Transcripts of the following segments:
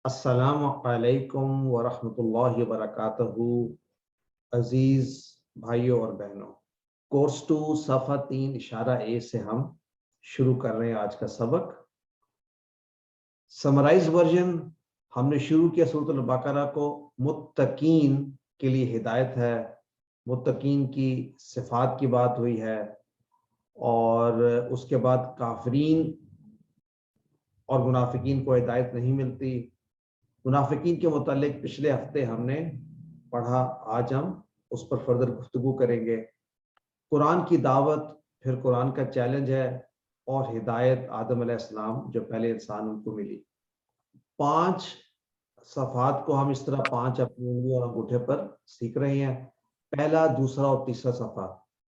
السلام علیکم ورحمۃ اللہ وبرکاتہ۔ عزیز بھائیوں اور بہنوں، کورس 2 صفحہ 3 اشارہ اے سے ہم شروع کر رہے ہیں آج کا سبق۔ سمرائز ورژن ہم نے شروع کیا سورۃ البقرہ کو، متقین کے لیے ہدایت ہے، متقین کی صفات کی بات ہوئی ہے، اور اس کے بعد کافرین اور منافقین کو ہدایت نہیں ملتی۔ منافقین کے متعلق پچھلے ہفتے ہم نے پڑھا، آج ہم اس پر فردر گفتگو کریں گے۔ قرآن کی دعوت، پھر قرآن کا چیلنج ہے، اور ہدایت آدم علیہ السلام جو پہلے انسان ان کو ملی۔ 5 صفحات کو ہم اس طرح 5 اپنی انگلیوں اور انگوٹھے پر سیکھ رہے ہیں، پہلا، دوسرا اور تیسرا صفحہ۔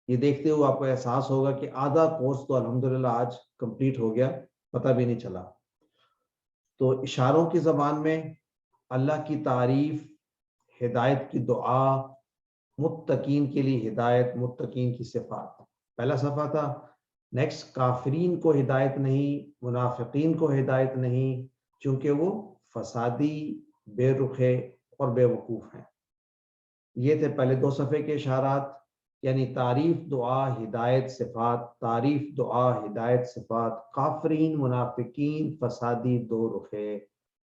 یہ دیکھتے ہوئے آپ کو احساس ہوگا کہ آدھا کورس تو الحمدللہ آج کمپلیٹ ہو گیا، پتہ بھی نہیں چلا۔ تو اشاروں کی زبان میں اللہ کی تعریف، ہدایت کی دعا، متقین کے لیے ہدایت، متقین کی صفات، پہلا صفحہ تھا۔ نیکسٹ، کافرین کو ہدایت نہیں، منافقین کو ہدایت نہیں، چونکہ وہ فسادی، بے رخے اور بے وقوف ہیں۔ یہ تھے پہلے 2 صفحے کے اشارات، یعنی تعریف، دعا، ہدایت، صفات، تعریف، دعا، ہدایت، صفات، کافرین، منافقین، فسادی، دو رخے،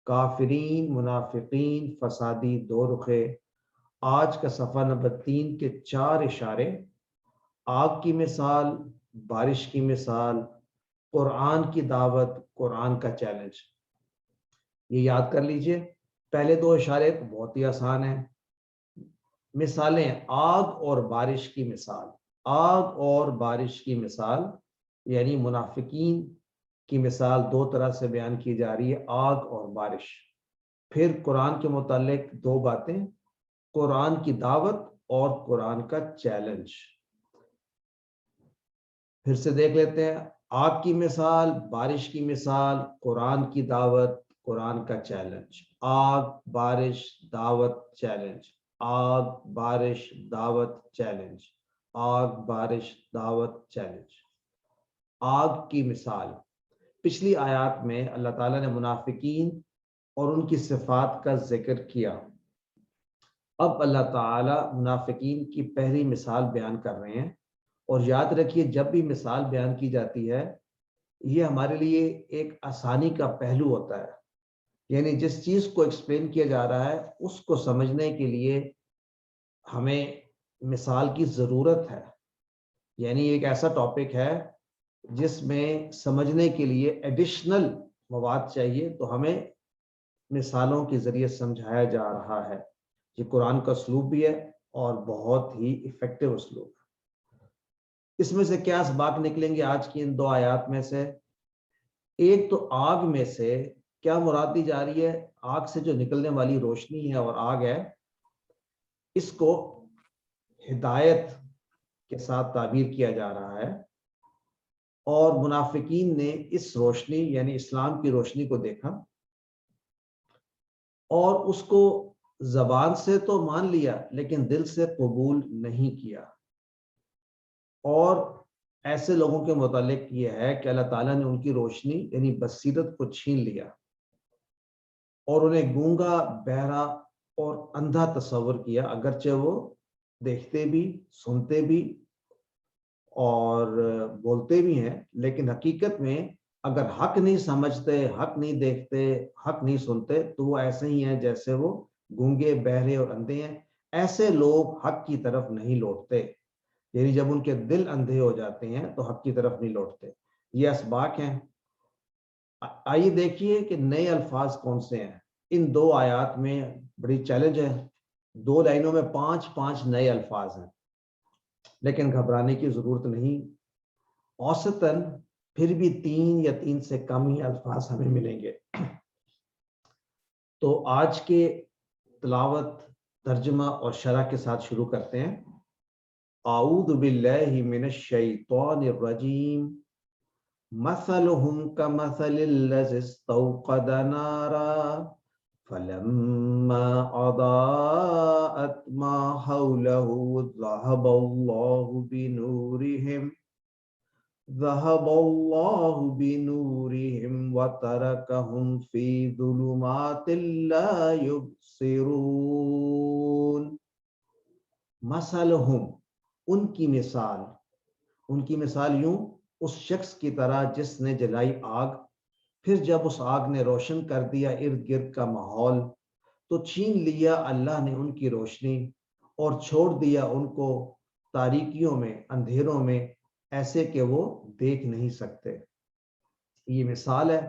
کافرین، منافقین، فسادی، دو رخے۔ آج کا صفحہ نمبر 3 کے 4 اشارے، آگ کی مثال، بارش کی مثال، قرآن کی دعوت، قرآن کا چیلنج۔ یہ یاد کر لیجئے، پہلے 2 اشارے بہت ہی آسان ہیں۔ مثالیں، آگ اور بارش کی مثال، آگ اور بارش کی مثال، یعنی منافقین کی مثال 2 طرح سے بیان کی جا رہی ہے، آگ اور بارش۔ پھر قرآن کے متعلق 2 باتیں، قرآن کی دعوت اور قرآن کا چیلنج۔ پھر سے دیکھ لیتے ہیں، آگ کی مثال، بارش کی مثال، قرآن کی دعوت، قرآن کا چیلنج۔ آگ، بارش، دعوت، چیلنج، آگ، بارش، دعوت، چیلنج، آگ، بارش، دعوت، چیلنج۔ آگ کی مثال، پچھلی آیات میں اللہ تعالیٰ نے منافقین اور ان کی صفات کا ذکر کیا۔ اب اللہ تعالیٰ منافقین کی پہلی مثال بیان کر رہے ہیں، اور یاد رکھیے جب بھی مثال بیان کی جاتی ہے یہ ہمارے لیے ایک آسانی کا پہلو ہوتا ہے، یعنی جس چیز کو ایکسپلین کیا جا رہا ہے اس کو سمجھنے کے لیے ہمیں مثال کی ضرورت ہے، یعنی ایک ایسا ٹاپک ہے جس میں سمجھنے کے لیے ایڈیشنل مواد چاہیے، تو ہمیں مثالوں کے ذریعے سمجھایا جا رہا ہے۔ یہ قرآن کا اسلوب بھی ہے اور بہت ہی ایفیکٹو اسلوب ہے۔ اس میں سے کیا اسباق نکلیں گے آج کی ان 2 آیات میں سے؟ ایک تو آگ میں سے کیا مراد دی جا رہی ہے؟ آگ سے جو نکلنے والی روشنی ہے اور آگ ہے، اس کو ہدایت کے ساتھ تعبیر کیا جا رہا ہے، اور منافقین نے اس روشنی یعنی اسلام کی روشنی کو دیکھا اور اس کو زبان سے تو مان لیا لیکن دل سے قبول نہیں کیا۔ اور ایسے لوگوں کے متعلق یہ ہے کہ اللہ تعالیٰ نے ان کی روشنی یعنی بصیرت کو چھین لیا اور انہیں گونگا، بہرا اور اندھا تصور کیا، اگرچہ وہ دیکھتے بھی، سنتے بھی اور بولتے بھی ہیں، لیکن حقیقت میں اگر حق نہیں سمجھتے، حق نہیں دیکھتے، حق نہیں سنتے، تو وہ ایسے ہی ہیں جیسے وہ گونگے، بہرے اور اندھے ہیں۔ ایسے لوگ حق کی طرف نہیں لوٹتے، یعنی جب ان کے دل اندھے ہو جاتے ہیں تو حق کی طرف نہیں لوٹتے۔ یہ اسباق ہیں۔ آئیے دیکھیے کہ نئے الفاظ کون سے ہیں ان 2 آیات میں۔ بڑی چیلنج ہے، 2 لائنوں میں 5 نئے الفاظ ہیں، لیکن گھبرانے کی ضرورت نہیں، اوسطاً پھر بھی 3 یا 3 سے کم ہی الفاظ ہمیں ملیں گے۔ تو آج کے تلاوت، ترجمہ اور شرح کے ساتھ شروع کرتے ہیں۔ اعوذ باللہ من الشیطان الرجیم، مثلهم كمثل الذي استوقد نارا فلما اضاءت ما حوله ذهب الله بنورهم ذهب الله بنورهم وتركهم في ظلمات لا يبصرون. مثلهم، ان کی مثال یوں، اس شخص کی طرح جس نے جلائی آگ، پھر جب اس آگ نے روشن کر دیا ارد گرد کا ماحول تو چھین لیا اللہ نے ان کی روشنی اور چھوڑ دیا ان کو تاریکیوں میں، اندھیروں میں، ایسے کہ وہ دیکھ نہیں سکتے. یہ مثال ہے.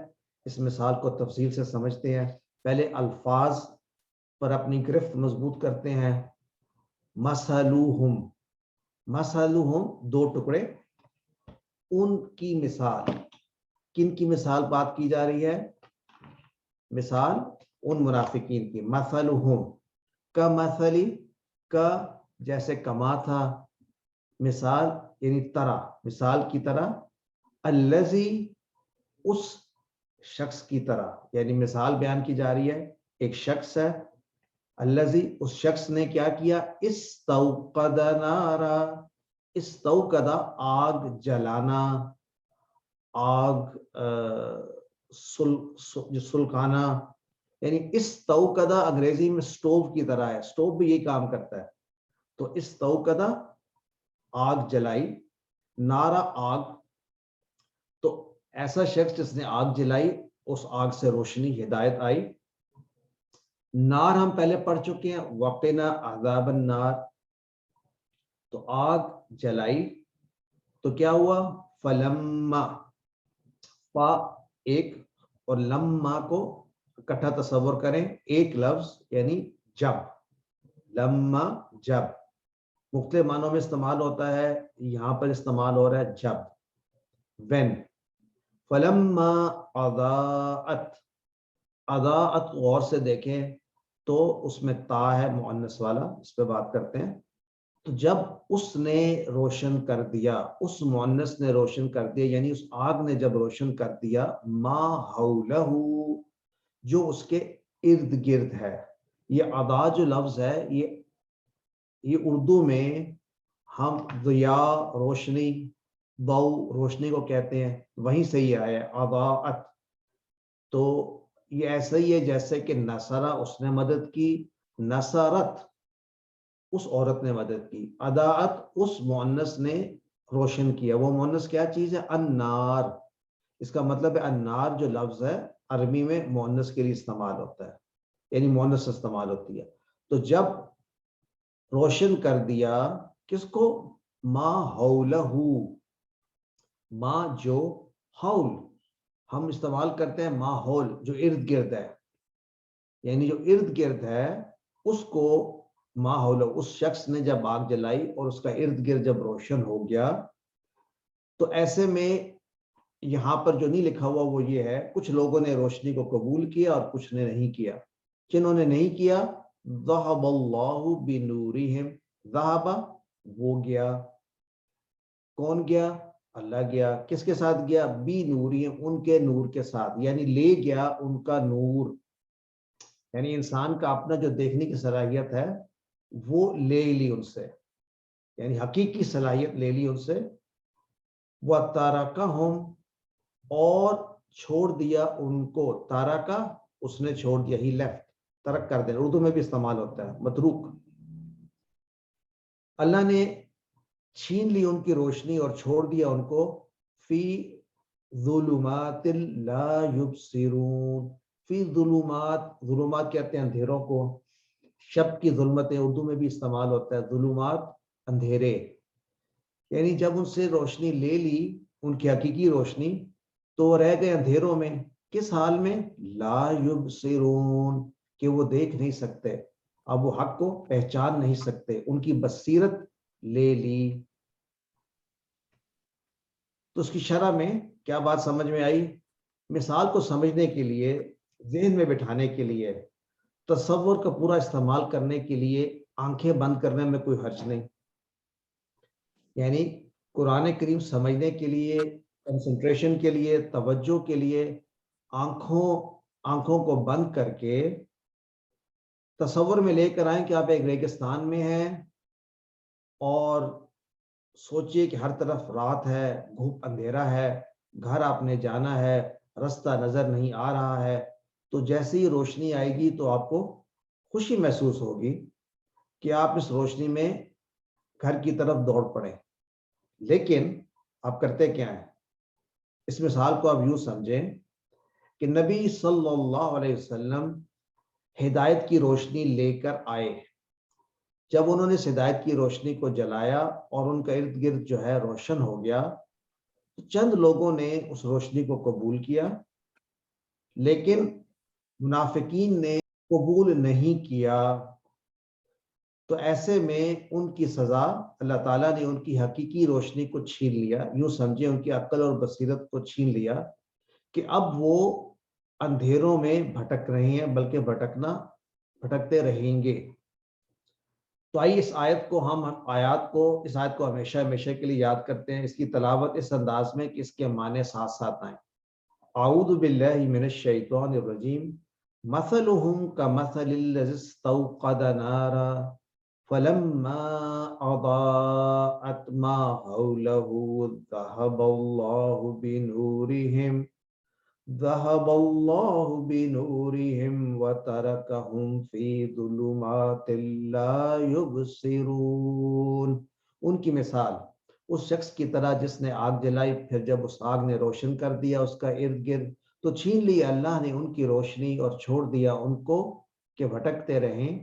اس مثال کو تفصیل سے سمجھتے ہیں. پہلے الفاظ پر اپنی گرفت مضبوط کرتے ہیں. مثلوہم، مثلوہم دو ٹکڑے. ان کی مثال، کن کی مثال بات کی جا رہی ہے؟ مثال ان منافقین کی. مثلہم کا مثلی، کا جیسے کما تھا، مثال یعنی طرح، مثال کی طرح، الذی اس شخص کی طرح، یعنی مثال بیان کی جا رہی ہے، ایک شخص ہے، الذی اس شخص نے کیا کیا، استوقد نارا، استوقد آگ جلانا، آگ جو سلکانا، یعنی استوقد انگریزی میں سٹوو کی طرح ہے، سٹوو بھی یہی کام کرتا ہے. تو استوقد آگ جلائی، نارا آگ، تو ایسا شخص جس نے آگ جلائی، اس آگ سے روشنی، ہدایت آئی. نار ہم پہلے پڑھ چکے ہیں، وقنا عذاب النار. تو آگ جلائی تو کیا ہوا، فلما، فا ایک اور لما کو اکٹھا تصور کریں، ایک لفظ یعنی جب. لما جب مختلف معنوں میں استعمال ہوتا ہے، یہاں پر استعمال ہو رہا ہے جب، when. فلما اضاءت، اضاءت غور سے دیکھیں تو اس میں تا ہے مؤنث والا، اس پہ بات کرتے ہیں. تو جب اس نے روشن کر دیا، اس مؤنث نے روشن کر دیا، یعنی اس آگ نے جب روشن کر دیا، ما حولہ، جو اس کے ارد گرد ہے. یہ اضاء جو لفظ ہے، یہ اردو میں ہم ضیاء، روشنی، ضوء روشنی کو کہتے ہیں، وہیں سے یہ آیا اضاءت. تو یہ ایسا ہی ہے جیسے کہ نصرہ اس نے مدد کی، نصرت اس عورت نے مدد کی، اضاءت اس مؤنث نے روشن کیا. وہ مؤنث کیا چیز ہے؟ النار. اس کا مطلب ہے النار جو لفظ ہے عربی میں مؤنث کے لیے استعمال ہوتا ہے، یعنی مؤنث استعمال ہوتی ہے. تو جب روشن کر دیا کس کو؟ ما حولہ، ما جو، حول ہم استعمال کرتے ہیں ماحول جو ارد گرد ہے، یعنی جو ارد گرد ہے اس کو ماحول. اس شخص نے جب آگ جلائی اور اس کا ارد گرد جب روشن ہو گیا، تو ایسے میں یہاں پر جو نہیں لکھا ہوا وہ یہ ہے، کچھ لوگوں نے روشنی کو قبول کیا اور کچھ نے نہیں کیا. جنہوں نے نہیں کیا، ذہب اللہ بنورہم، ذہب وہ گیا، کون گیا؟ اللہ گیا. کس کے ساتھ گیا؟ بنورہم ان کے نور کے ساتھ، یعنی لے گیا ان کا نور. یعنی انسان کا اپنا جو دیکھنے کی صلاحیت ہے وہ لے لی ان سے، یعنی حقیقی صلاحیت لے لی ان سے. وَتَرَكَهُمْ اور چھوڑ دیا ان کو، تارکا اس نے چھوڑ دیا، ہی لیفٹ، ترک کر دینا، اردو میں بھی استعمال ہوتا ہے متروک. اللہ نے چھین لی ان کی روشنی اور چھوڑ دیا ان کو، فی ظلمات لا یبصرون، فی ظلمات، ظلمات کہتے ہیں اندھیروں کو، شب کی ظلمتیں اردو میں بھی استعمال ہوتا ہے، ظلمات اندھیرے. یعنی جب ان سے روشنی لے لی، ان کی حقیقی روشنی، تو رہ گئے اندھیروں میں. کس حال میں؟ لا یبصرون، کہ وہ دیکھ نہیں سکتے، اب وہ حق کو پہچان نہیں سکتے، ان کی بصیرت لے لی. تو اس کی شرح میں کیا بات سمجھ میں آئی؟ مثال کو سمجھنے کے لیے، ذہن میں بٹھانے کے لیے، تصور کا پورا استعمال کرنے کے لیے آنکھیں بند کرنے میں کوئی حرج نہیں. یعنی قرآن کریم سمجھنے کے لیے، کنسنٹریشن کے لیے، توجہ کے لیے آنکھوں کو بند کر کے تصور میں لے کر آئیں کہ آپ ایک ریگستان میں ہیں اور سوچئے کہ ہر طرف رات ہے، گھوپ اندھیرا ہے، گھر آپ نے جانا ہے، رستہ نظر نہیں آ رہا ہے، تو جیسے ہی روشنی آئے گی تو آپ کو خوشی محسوس ہوگی کہ آپ اس روشنی میں گھر کی طرف دوڑ پڑے. لیکن آپ کرتے کیا ہیں؟ اس مثال کو آپ یوں سمجھیں کہ نبی صلی اللہ علیہ وسلم ہدایت کی روشنی لے کر آئے. جب انہوں نے ہدایت کی روشنی کو جلایا اور ان کا ارد گرد جو ہے روشن ہو گیا، تو چند لوگوں نے اس روشنی کو قبول کیا، لیکن منافقین نے قبول نہیں کیا. تو ایسے میں ان کی سزا، اللہ تعالیٰ نے ان کی حقیقی روشنی کو چھین لیا. یوں سمجھے ان کی عقل اور بصیرت کو چھین لیا کہ اب وہ اندھیروں میں بھٹک رہے ہیں، بلکہ بھٹکتے رہیں گے. تو آئیے اس آیت کو ہمیشہ ہمیشہ کے لیے یاد کرتے ہیں. اس کی تلاوت اس انداز میں کہ اس کے معنی ساتھ ساتھ آئیں. اعوذ باللہ من الشیطان الرجیم. مثلهم كمثل الذي استوقد نارا فلما اضاءت ما حوله ذهب الله بنورهم وتركهم في ظلمات لا يبصرون. ان کی مثال اس شخص کی طرح جس نے آگ جلائی، پھر جب اس آگ نے روشن کر دیا اس کا ارد گرد، تو چھین لی اللہ نے ان کی روشنی اور چھوڑ دیا ان کو کہ بھٹکتے رہیں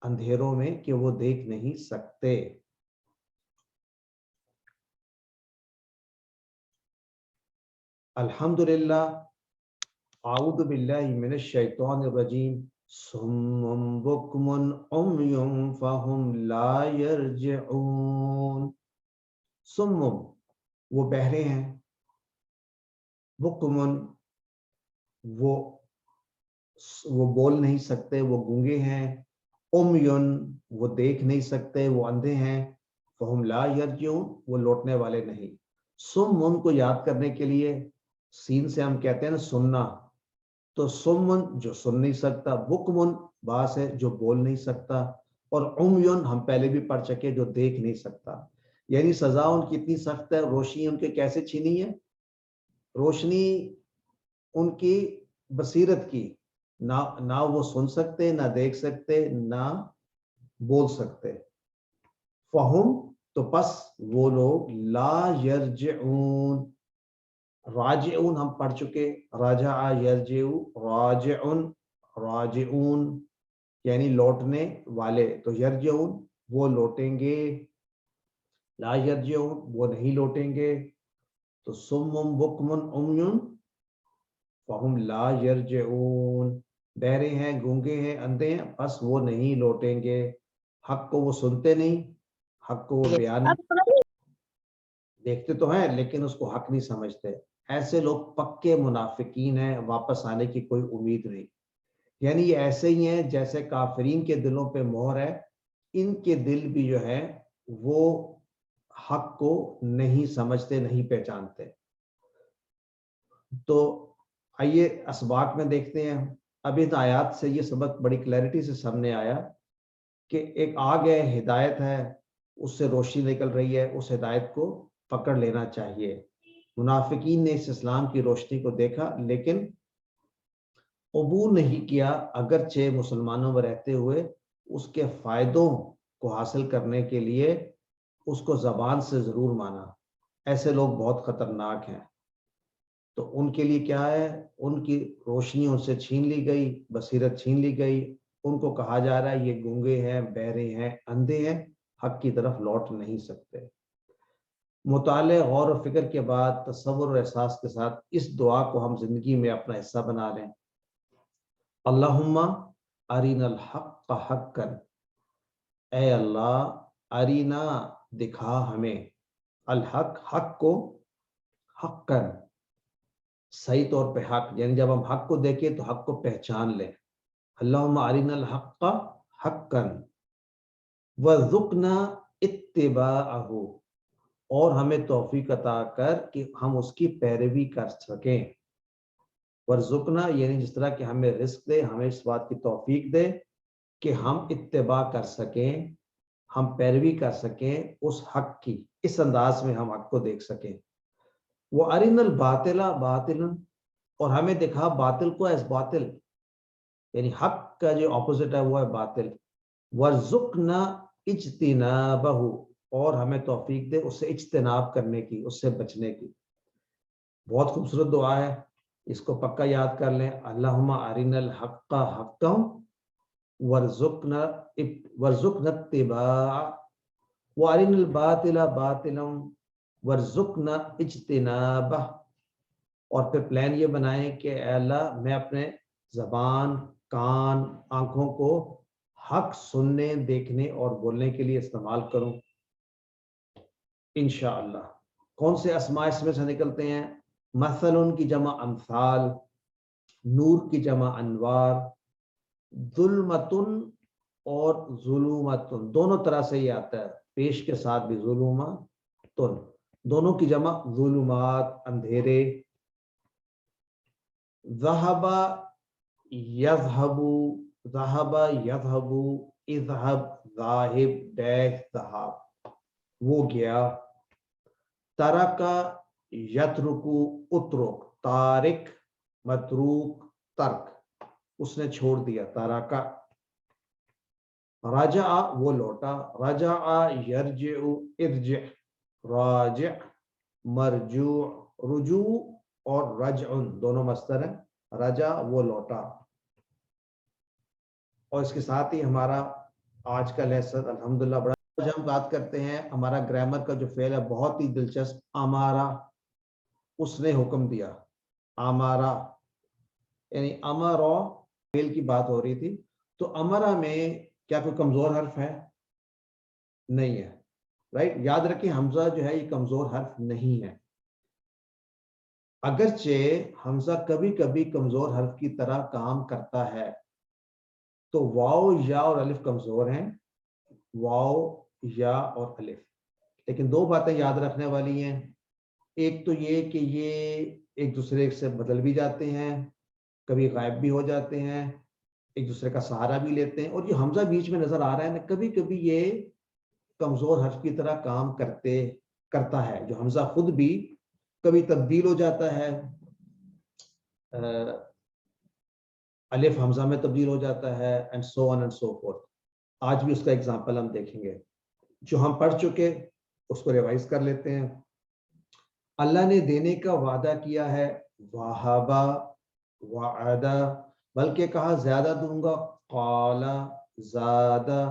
اندھیروں میں کہ وہ دیکھ نہیں سکتے. الحمدللہ. اعوذ باللہ من الشیطان الرجیم. صم بکم عمی فہم لا یرجعون. صم وہ بہرے ہیں، بکم وہ بول نہیں سکتے، وہ گونگے ہیں، عمی وہ دیکھ نہیں سکتے، وہ اندھے ہیں، فہم لا یرجعون وہ لوٹنے والے نہیں. صم کو یاد کرنے کے لیے سین سے ہم کہتے ہیں نا سننا، تو سمن جو سن نہیں سکتا، بکمن باس ہے جو بول نہیں سکتا، اور عمیون ہم پہلے بھی پڑھ چکے جو دیکھ نہیں سکتا. یعنی سزا ان کی اتنی سخت ہے. روشنی ان کے کیسے چھینی ہے؟ روشنی ان کی بصیرت کی، نہ وہ سن سکتے، نہ دیکھ سکتے، نہ بول سکتے. فہم تو پس وہ لوگ لا یرجعون. راجعون ہم پڑھ چکے، راجع یرجع، راجعون یعنی لوٹنے والے. تو یرجعون وہ لوٹیں گے، لا یرجعون وہ نہیں لوٹیں گے. تو صم بکم عمی فہم لا یرجعون، بہرے ہیں، گونگے ہیں، اندھے ہیں، بس وہ نہیں لوٹیں گے. حق کو وہ سنتے نہیں، حق کو وہ بیان نہیں، دیکھتے تو ہیں لیکن اس کو حق نہیں سمجھتے. ایسے لوگ پکے منافقین ہیں، واپس آنے کی کوئی امید نہیں. یعنی یہ ایسے ہی ہیں جیسے کافرین کے دلوں پہ مہر ہے، ان کے دل بھی جو ہے وہ حق کو نہیں سمجھتے، نہیں پہچانتے. تو آئیے اسباق میں دیکھتے ہیں. اب ان آیات سے یہ سبق بڑی کلیئرٹی سے سامنے آیا کہ ایک آگ ہے، ہدایت ہے، اس سے روشنی نکل رہی ہے، اس ہدایت کو پکڑ لینا چاہیے. منافقین نے اس اسلام کی روشنی کو دیکھا لیکن قبول نہیں کیا، اگرچہ مسلمانوں میں رہتے ہوئے اس کے فائدوں کو حاصل کرنے کے لیے اس کو زبان سے ضرور مانا. ایسے لوگ بہت خطرناک ہیں. تو ان کے لیے کیا ہے؟ ان کی روشنی ان سے چھین لی گئی، بصیرت چھین لی گئی. ان کو کہا جا رہا ہے یہ گونگے ہیں، بہرے ہیں، اندھے ہیں، حق کی طرف لوٹ نہیں سکتے. مطالعے، غور و فکر کے بعد تصور اور احساس کے ساتھ اس دعا کو ہم زندگی میں اپنا حصہ بنا لیں. اللہم ارینا الحق حقا، اے اللہ ارینا دکھا ہمیں، الحق حق کو، حقا صحیح طور پہ حق، یعنی جب ہم حق کو دیکھیں تو حق کو پہچان لیں. اللہم ارینا الحق حقا وارزقنا اتباعہ، اور ہمیں توفیق عطا کر کہ ہم اس کی پیروی کر سکیں. ورزقنا یعنی جس طرح کہ ہمیں رزق دے، ہمیں اس بات کی توفیق دے کہ ہم اتباع کر سکیں ہم پیروی کر سکیں اس حق کی، اس انداز میں ہم حق کو دیکھ سکیں. وہ ارن الباطل باطلا، اور ہمیں دکھا باطل کو ایز باطل، یعنی حق کا جو اپوزٹ ہے وہ ہے باطل. ورزقنا اجتنابہ، اور ہمیں توفیق دے اس سے اجتناب کرنے کی، اس سے بچنے کی. بہت خوبصورت دعا ہے، اس کو پکا یاد کر لیں. اللہم ارنا الحق حقا ورزقنا اتباع وارنا الباطل باطلا ورزقنا اجتنابہ. اور پھر پلان یہ بنائیں کہ اے اللہ میں اپنے زبان، کان، آنکھوں کو حق سننے، دیکھنے اور بولنے کے لیے استعمال کروں انشاءاللہ. کون سے اسماء اس میں سے نکلتے ہیں؟ مثل کی جمع امثال، نور کی جمع انوار، ظلمتن اور ظلمتن دونوں طرح سے یہ آتا ہے، پیش کے ساتھ بھی ظلمتن، دونوں کی جمع ظلمات، اندھیرے. ذہب یذہب، ذہب یذہب، اذہب ذاہب ڈیش ذہاب وہ گیا. ترکا یترکو اترک، تارک متروک ترک اس نے چھوڑ دیا، ترکا. رجع وہ لوٹا، رجع یرجع ارجع، راجع مرجوع، رجوع اور رجع دونوں مصدر ہیں. رجع وہ لوٹا. اور اس کے ساتھ ہی ہمارا آج کا لیسن الحمدللہ بڑا، آج ہم بات کرتے ہیں ہمارا گرامر کا جو فعل ہے بہت ہی دلچسپ، امارا. اس نے حکم دیا، امارا یعنی امرا فعل کی بات ہو رہی تھی. تو امرا میں کیا کوئی کمزور حرف ہے؟ نہیں ہے، رائٹ. یاد رکھیں حمزہ جو ہے یہ کمزور حرف نہیں ہے، اگرچہ حمزہ کبھی کبھی کمزور حرف کی طرح کام کرتا ہے. تو واو، یا اور الف کمزور ہیں، واو، یا اور الف. لیکن دو باتیں یاد رکھنے والی ہیں. ایک تو یہ کہ یہ ایک دوسرے سے بدل بھی جاتے ہیں، کبھی غائب بھی ہو جاتے ہیں، ایک دوسرے کا سہارا بھی لیتے ہیں. اور جو حمزہ بیچ میں نظر آ رہا ہے نا، کبھی کبھی یہ کمزور حرف کی طرح کام کرتا ہے. جو حمزہ خود بھی کبھی تبدیل ہو جاتا ہے، الف حمزہ میں تبدیل ہو جاتا ہے، and so on and so forth. آج بھی اس کا ایگزامپل ہم دیکھیں گے. جو ہم پڑھ چکے اس کو ریوائز کر لیتے ہیں. اللہ نے دینے کا وعدہ کیا ہے، وہابا، وعدہ، بلکہ کہا زیادہ دوں گا، قال زادہ.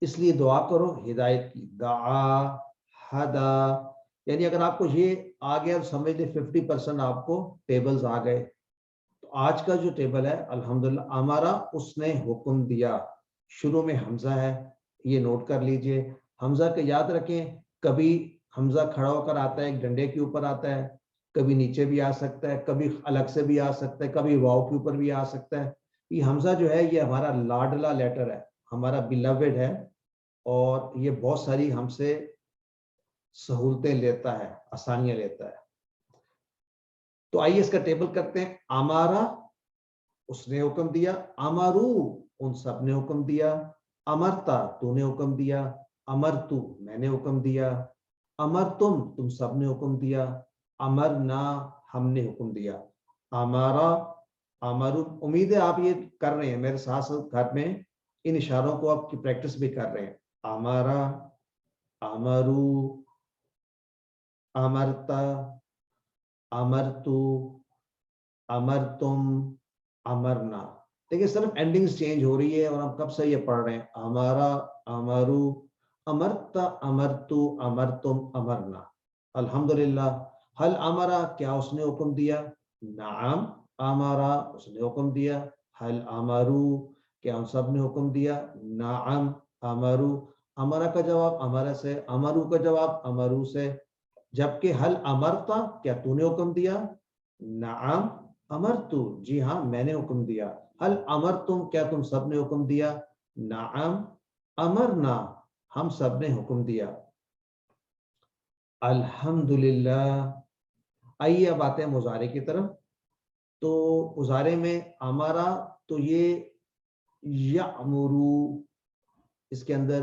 اس لیے دعا کرو ہدایت کی، دعا، ہدا. یعنی اگر آپ کو یہ آ گیا تو سمجھ لیں 50% آپ کو ٹیبلز آ گئے. تو آج کا جو ٹیبل ہے الحمدللہ ہمارا، اس نے حکم دیا. شروع میں حمزہ ہے، یہ نوٹ کر لیجئے. حمزہ کا یاد رکھیں، کبھی حمزہ کھڑا ہو کر آتا ہے، ایک ڈنڈے کے اوپر آتا ہے، کبھی نیچے بھی آ سکتا ہے، کبھی الگ سے بھی آ سکتا ہے، کبھی واو کے اوپر بھی آ سکتا ہے. یہ حمزہ جو ہے یہ ہمارا لاڈلا لیٹر ہے، ہمارا بیلوڈ ہے، اور یہ بہت ساری ہم سے سہولتیں لیتا ہے، آسانیاں لیتا ہے. تو آئیے اس کا ٹیبل کرتے ہیں. امارا اس نے حکم دیا، امارو ان سب نے حکم دیا، امرتا تو نے حکم دیا، امرتو میں نے حکم دیا، امرتم تم سب نے حکم دیا، امرنا ہم نے حکم دیا. امارا، امرو. امید ہے آپ یہ کر رہے ہیں میرے ساتھ ساتھ، گھر میں ان اشاروں کو آپ کی پریکٹس بھی کر رہے ہیں. امارا، امرو، امرتا، امرتو، امرتم، امرنا. دیکھیں صرف اینڈنگز چینج ہو رہی ہے، اور ہم کب سے یہ پڑھ رہے ہیں، ہمارا، امرو، امرتا، امرتو، امرتم، امرنا. الحمدللہ. حل امرا کیا اس نے حکم دیا؟ نعم امرا اس نے حکم دیا. حل امرو کیا ان سب نے حکم دیا؟ نعم امرو. امرا کا جواب امرا سے، امرو کا جواب امرو سے. جبکہ حل امرتا کیا تو نے حکم دیا؟ نعم امرتو جی ہاں میں نے حکم دیا. حل امرتم کیا تم سب نے حکم دیا؟ نعم امرنا ہم سب نے حکم دیا. الحمدللہ. آئیے اب آتے ہیں مضارع کی طرف. تو مضارع میں امارا تو یہ یامرو، اس کے اندر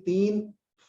3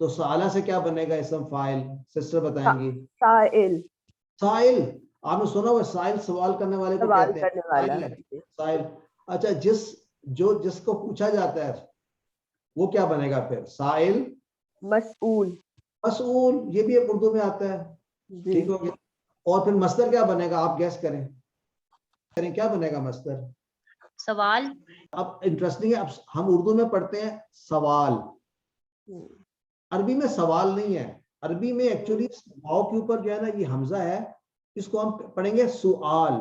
تو سالہ سے کیا بنے گا اسم فاعل؟ سسٹر بتائیں گی. سائل. سائل. آپ نے سنا ہوا سائل سوال کرنے والے کو سوال کہتے ہیں. کرنے والا. سائل ہے. سائل. اچھا جس کو پوچھا جاتا ہے وہ کیا بنے گا پھر؟ سائل. مسئول. مسئول یہ بھی اردو میں آتا ہے. جی. ٹھیک ہو گیا. اور پھر مصدر کیا بنے گا؟ آپ گیس کریں کیا بنے گا مصدر؟ سوال. اب انٹرسٹنگ ہے, اب ہم اردو میں پڑھتے ہیں سوال, عربی میں سوال نہیں ہے. عربی میں ایکچولی واو کے اوپر جو ہے نا یہ حمزہ ہے, اس کو ہم پڑھیں گے سؤال.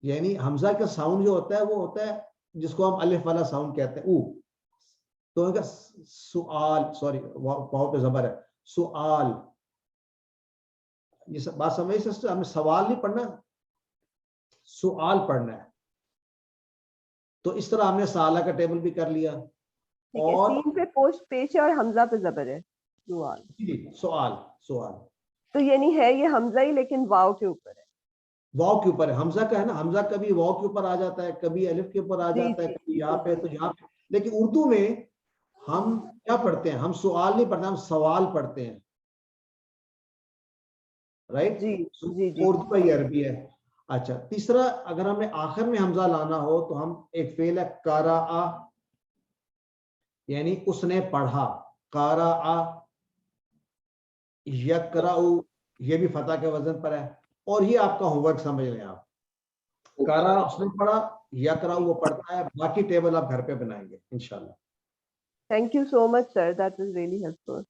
یعنی حمزہ کا ساؤنڈ جو ہوتا ہے وہ ہوتا ہے جس کو ہم الف والا ساؤنڈ کہتے ہیں, او. تو سؤال, سوری واو پہ زبر ہے, سؤال. یہ بات سمجھ سکتے, ہمیں سوال نہیں پڑھنا, سؤال پڑھنا ہے. تو اس طرح ہم نے سالہ کا ٹیبل بھی کر لیا. اور سین پہ پوسٹ پیش ہے اور حمزہ پہ زبر ہے. سوال. سوال. سوال تو یعنی ہے یہ حمزہ ہی لیکن واو کے اوپر ہے. واو کے اوپر ہے. حمزہ کا ہے نا, حمزہ کبھی واو کے اوپر آ جاتا ہے, کبھی الف کے اوپر آ جاتا ہے, کبھی یہاں پہ تو یہاں پہ. لیکن اردو میں ہم کیا پڑھتے ہیں؟ ہم سوال نہیں پڑھتے, ہم سوال پڑھتے ہیں. رائٹ. جی جی جی. اردو کا یہ عربی ہے. اچھا, تیسرا اگر ہمیں آخر میں حمزہ لانا ہو تو ہم ایک فعل ہے قرأ, یعنی اس نے پڑھا. قرأ, یقرأ, یہ بھی فتح کے وزن پر ہے. اور یہ آپ کا ہوم ورک سمجھ لیں آپ. قرأ اس نے پڑھا, یقرأ وہ پڑھتا ہے. باقی ٹیبل آپ گھر پہ بنائیں گے انشاءاللہ. Thank you so much sir, that was really helpful.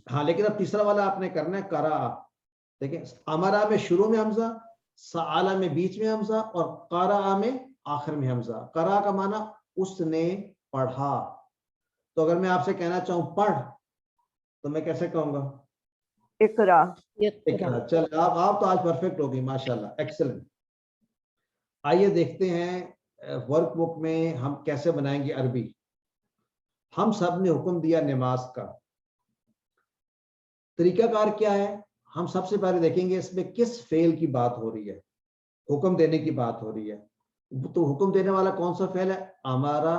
ہاں, لیکن اب تیسرا والا آپ نے کرنا ہے قرأ. دیکھیں, امرا میں شروع میں حمزہ, سألہ میں بیچ میں حمزہ, اور قرأ میں آخر میں حمزہ. قرأ کا معنی اس نے پڑھا. تو اگر میں آپ سے کہنا چاہوں پڑھ, تو میں کیسے کہوں گا؟ اقرا. اقرا. چل آپ تو آج پرفیکٹ ہوگی ماشاءاللہ, ایکسلنٹ. آئیے دیکھتے ہیں ورک بک میں ہم کیسے بنائیں گے عربی. ہم سب نے حکم دیا نماز کا. طریقہ کار کیا ہے؟ ہم سب سے پہلے دیکھیں گے اس میں کس فعل کی بات ہو رہی ہے. حکم دینے کی بات ہو رہی ہے. تو حکم دینے والا کون سا فعل ہے؟ امارا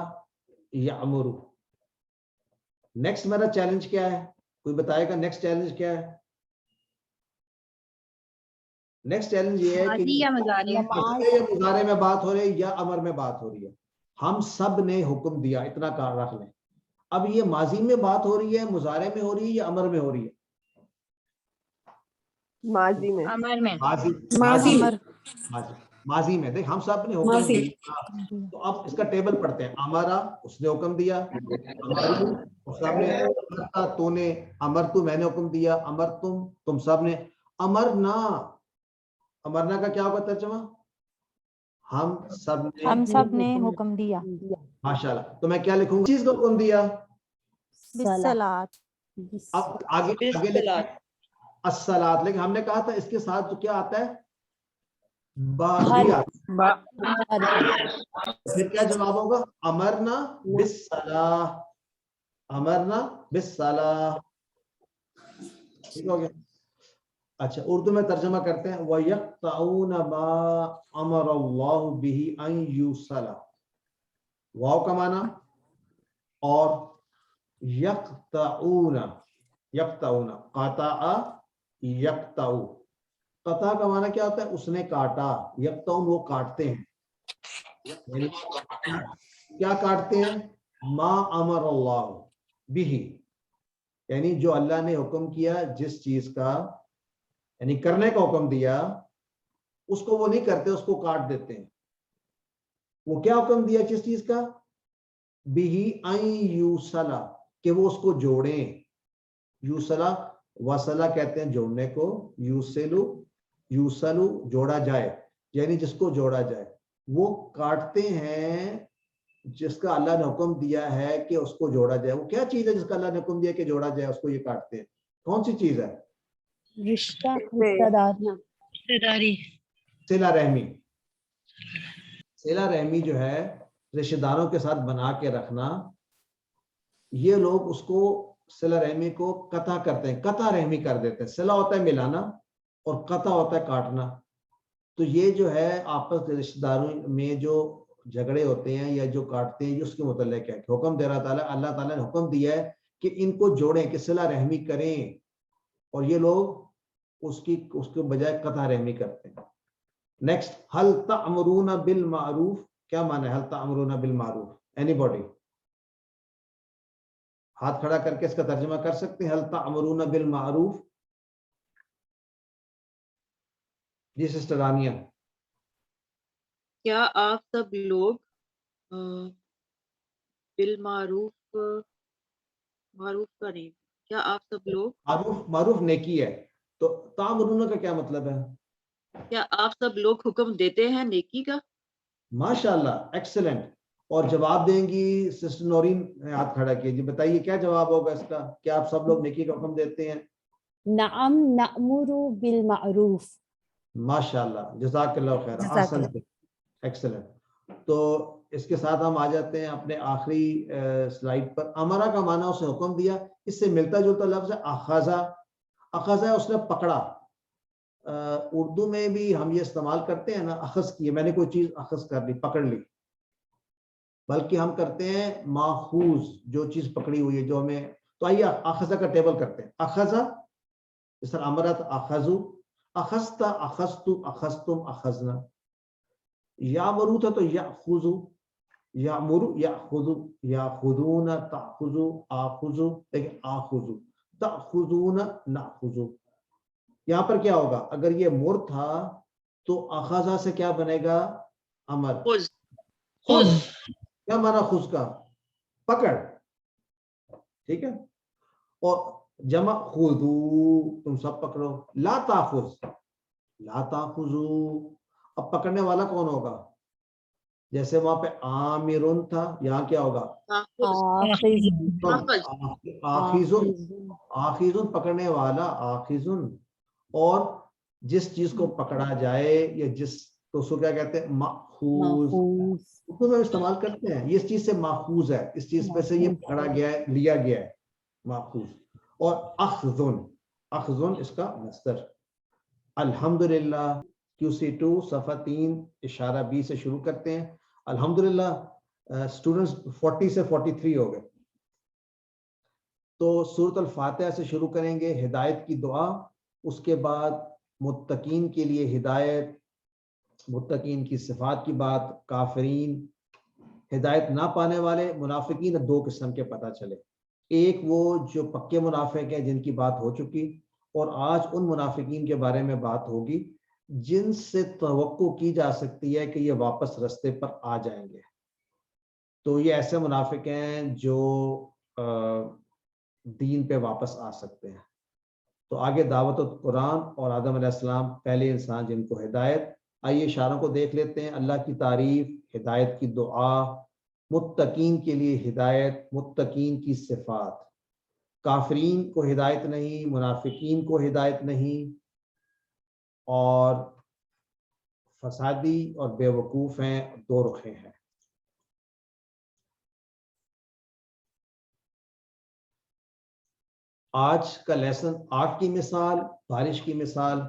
یامر. نیکسٹ میرا چیلنج کیا ہے؟ کوئی بتائے گا نیکسٹ چیلنج کیا ہے؟ نیکسٹ چیلنج یہ ہے کہ ماضی یا مضارع. یا مضارع میں بات ہو رہی ہے یا امر میں بات ہو رہی ہے. ہم سب نے حکم دیا, اتنا کار رکھ لیں. اب یہ ماضی میں بات ہو رہی ہے, مضارع میں ہو رہی ہے, یا امر میں ہو رہی ہے؟ ماضی میں. امر میں. ماضی میں. دیکھ, ہم سب نے حکم دیا. تو اب اس کا ٹیبل پڑھتے ہیں. امرا اس نے حکم دیا, تو نے, امر تو میں نے حکم دیا, امر تم سب نے, امرنا. امرنا کا کیا ہوگا ترجمہ؟ ہم سب نے حکم دیا. ماشاءاللہ. تو میں کیا لکھوں گا؟ چیز کو حکم دیا. بالصلاۃ. اب آگے الصلاۃ. لیکن ہم نے کہا تھا اس کے ساتھ جو کیا آتا ہے؟ پھر کیا جواب ہوگا؟ امرنا بالصلاۃ. امرنا بالصلاۃ. ٹھیک ہو گیا. اچھا, اردو میں ترجمہ کرتے ہیں. وَيَقْطَعُونَ مَا أَمَرَ اللَّهُ بِهِ أَن يُوصَلَ. واو کا معنی اور یقطعون. یقطعون, قطع یقطع. قطع کا معنی کیا ہوتا ہے؟ اس نے کاٹا. یقطعون وہ کاٹتے ہیں. کیا کاٹتے ہیں؟ ما امر اللہ به, یعنی جو اللہ نے حکم کیا جس چیز کا, یعنی کرنے کا حکم دیا, اس کو وہ نہیں کرتے, اس کو کاٹ دیتے ہیں. وہ کیا حکم دیا کس چیز کا؟ بِهِ أَن يُوصَلَ, کہ وہ اس کو جوڑیں. یوصلہ وصلہ کہتے ہیں جوڑنے کو. یوصلو, یوصلو جوڑا جائے, یعنی جس کو جوڑا جائے. وہ کاٹتے ہیں جس کا اللہ نے حکم دیا ہے کہ اس کو جوڑا جائے. وہ کیا چیز ہے جس کا اللہ نے حکم دیا کہ جوڑا جائے, اس کو یہ کاٹتے ہیں. کون سی چیز ہے؟ رشتہ, رشتہ داری. صلہ رحمی. صلہ رحمی جو ہے رشتہ داروں کے ساتھ بنا کے رکھنا. یہ لوگ اس کو صلہ رحمی کو قطع کرتے ہیں, قطع رحمی کر دیتے ہیں. صلہ ہوتا ہے ملانا اور قطع ہوتا ہے کاٹنا. تو یہ جو ہے آپس کے رشتہ داروں میں جو جھگڑے ہوتے ہیں یا جو کاٹتے ہیں, یہ اس کے متعلق ہے. حکم دے رہا تعالیٰ, اللہ تعالیٰ نے حکم دیا ہے کہ ان کو جوڑیں, کہ صلہ رحمی کریں, اور یہ لوگ اس کے بجائے قطع رحمی کرتے ہیں. نیکسٹ, حل تأمرون بالمعروف, کیا معنی ہے حل تأمرون بالمعروف؟ اینی باڈی ہاتھ کھڑا کر کے اس کا ترجمہ کر سکتے ہیں؟ حل تأمرون بالمعروف. جی سسٹر رانیہ. کیا آپ سب لوگ بالمعروف معروف کریں؟ کیا آپ سب لوگ معروف نیکی ہے, تو تأمرون کا کیا مطلب ہے؟ کیا آپ سب لوگ حکم دیتے ہیں نیکی کا؟ ماشاءاللہ, ایکسلنٹ. اور جواب دیں گی سسٹر نورین نے ہاتھ کھڑا کیا. جی بتائیے کیا جواب ہوگا اس کا؟ کیا آپ سب لوگ نیکی کا حکم دیتے ہیں؟ نعم نأمر بالمعروف. ماشاءاللہ, جزاک اللہ خیر, احسن, ایکسلنٹ. تو اس کے ساتھ ہم آ جاتے ہیں اپنے آخری سلائیڈ پر. امرا کا معنی اس نے حکم دیا, اس سے ملتا جلتا لفظ ہے اخذا. اخذا اس نے پکڑا. اردو میں بھی ہم یہ استعمال کرتے ہیں نا, اخذ کیے, میں نے کوئی چیز اخذ کر لی, پکڑ لی, بلکہ ہم کرتے ہیں ماخوذ, جو چیز پکڑی ہوئی ہے جو ہمیں. تو آئیے اخذا کا ٹیبل کرتے ہیں. اخذا جس طرح امرت اخذو, اخذتا اخذتو اخذتم اخذنا. یامرو تھا تو یاخذو, یامرو یاخذو, یاخذون تاخذو آخذو, لیکن آخذو, تاخذون ناخذو. یہاں پر کیا ہوگا؟ اگر یہ مر تھا تو اخذا سے کیا بنے گا؟ امر. خذ, کیا مانا خذ کا؟ پکڑ, ٹھیک ہے. اور جمع خذو, تم سب پکڑو. لا تاخذ, لا تاخذو, اب پکڑنے والا کون ہوگا؟ جیسے وہاں پہ عامرن تھا, یہاں کیا ہوگا؟ آخذن, آخذن پکڑنے والا, آخذن. اور جس چیز کو پکڑا جائے یا جس, تو اس کو کیا کہتے ہیں؟ ماخوذ. اس کو ہم استعمال کرتے ہیں, یہ اس چیز سے ماخوذ ہے, اس چیز پہ سے یہ پکڑا گیا ہے, لیا گیا ہے, ماخوذ. اور اخذن, اخذن اس کا مصدر. الحمدللہ QC2 صفحہ 3 اشارہ B سے شروع کرتے ہیں. الحمدللہ اسٹوڈنٹس 40 سے 43 ہو گئے. تو سورۃ الفاتحہ سے شروع کریں گے, ہدایت کی دعا, اس کے بعد متقین کے لیے ہدایت, متقین کی صفات کی بات, کافرین, ہدایت نہ پانے والے, منافقین. دو قسم کے پتہ چلے, ایک وہ جو پکے منافق ہیں جن کی بات ہو چکی, اور آج ان منافقین کے بارے میں بات ہوگی جن سے توقع کی جا سکتی ہے کہ یہ واپس رستے پر آ جائیں گے. تو یہ ایسے منافق ہیں جو دین پہ واپس آ سکتے ہیں. تو آگے دعوت قرآن اور آدم علیہ السلام پہلے انسان جن کو ہدایت. آئیے اشاروں کو دیکھ لیتے ہیں. اللہ کی تعریف, ہدایت کی دعا, متقین کے لیے ہدایت, متقین کی صفات. کافرین کو ہدایت نہیں, منافقین کو ہدایت نہیں, اور فسادی اور بے وقوف ہیں, دو رخیں ہیں. آج کا لیسن آگ کی مثال, بارش کی مثال.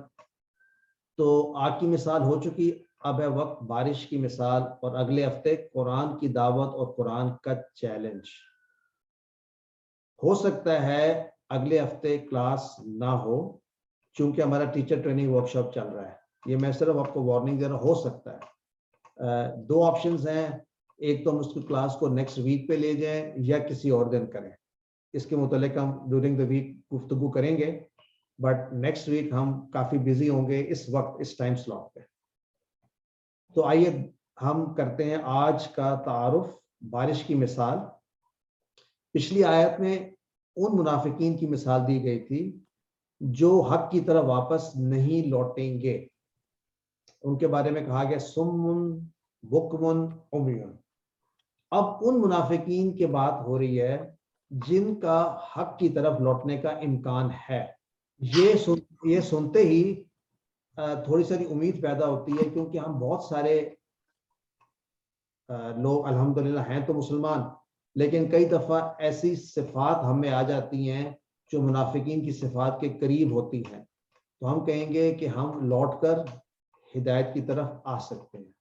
تو آگ کی مثال ہو چکی, اب ہے وقت بارش کی مثال, اور اگلے ہفتے قرآن کی دعوت اور قرآن کا چیلنج. ہو سکتا ہے اگلے ہفتے کلاس نہ ہو, چونکہ ہمارا ٹیچر ٹریننگ ورکشاپ چل رہا ہے. یہ میں صرف آپ کو وارننگ دے رہا ہوں, ہو سکتا ہے. دو آپشنز ہیں, ایک تو ہم اس کی کلاس کو نیکسٹ ویک پہ لے جائیں یا کسی اور دن کریں. اس کے متعلق ہم ڈیورنگ دا ویک گفتگو کریں گے, بٹ نیکسٹ ویک ہم کافی بزی ہوں گے اس وقت, اس ٹائم سلاٹ پہ. تو آئیے ہم کرتے ہیں آج کا تعارف, بارش کی مثال. پچھلی آیت میں ان منافقین کی مثال دی گئی تھی جو حق کی طرف واپس نہیں لوٹیں گے. ان کے بارے میں کہا گیا سمن بکمن عمیون. اب ان منافقین کی بات ہو رہی ہے جن کا حق کی طرف لوٹنے کا امکان ہے. یہ سنتے ہی تھوڑی ساری امید پیدا ہوتی ہے, کیونکہ ہم بہت سارے لوگ الحمدللہ ہیں تو مسلمان, لیکن کئی دفعہ ایسی صفات ہمیں آ جاتی ہیں جو منافقین کی صفات کے قریب ہوتی ہیں. تو ہم کہیں گے کہ ہم لوٹ کر ہدایت کی طرف آ سکتے ہیں.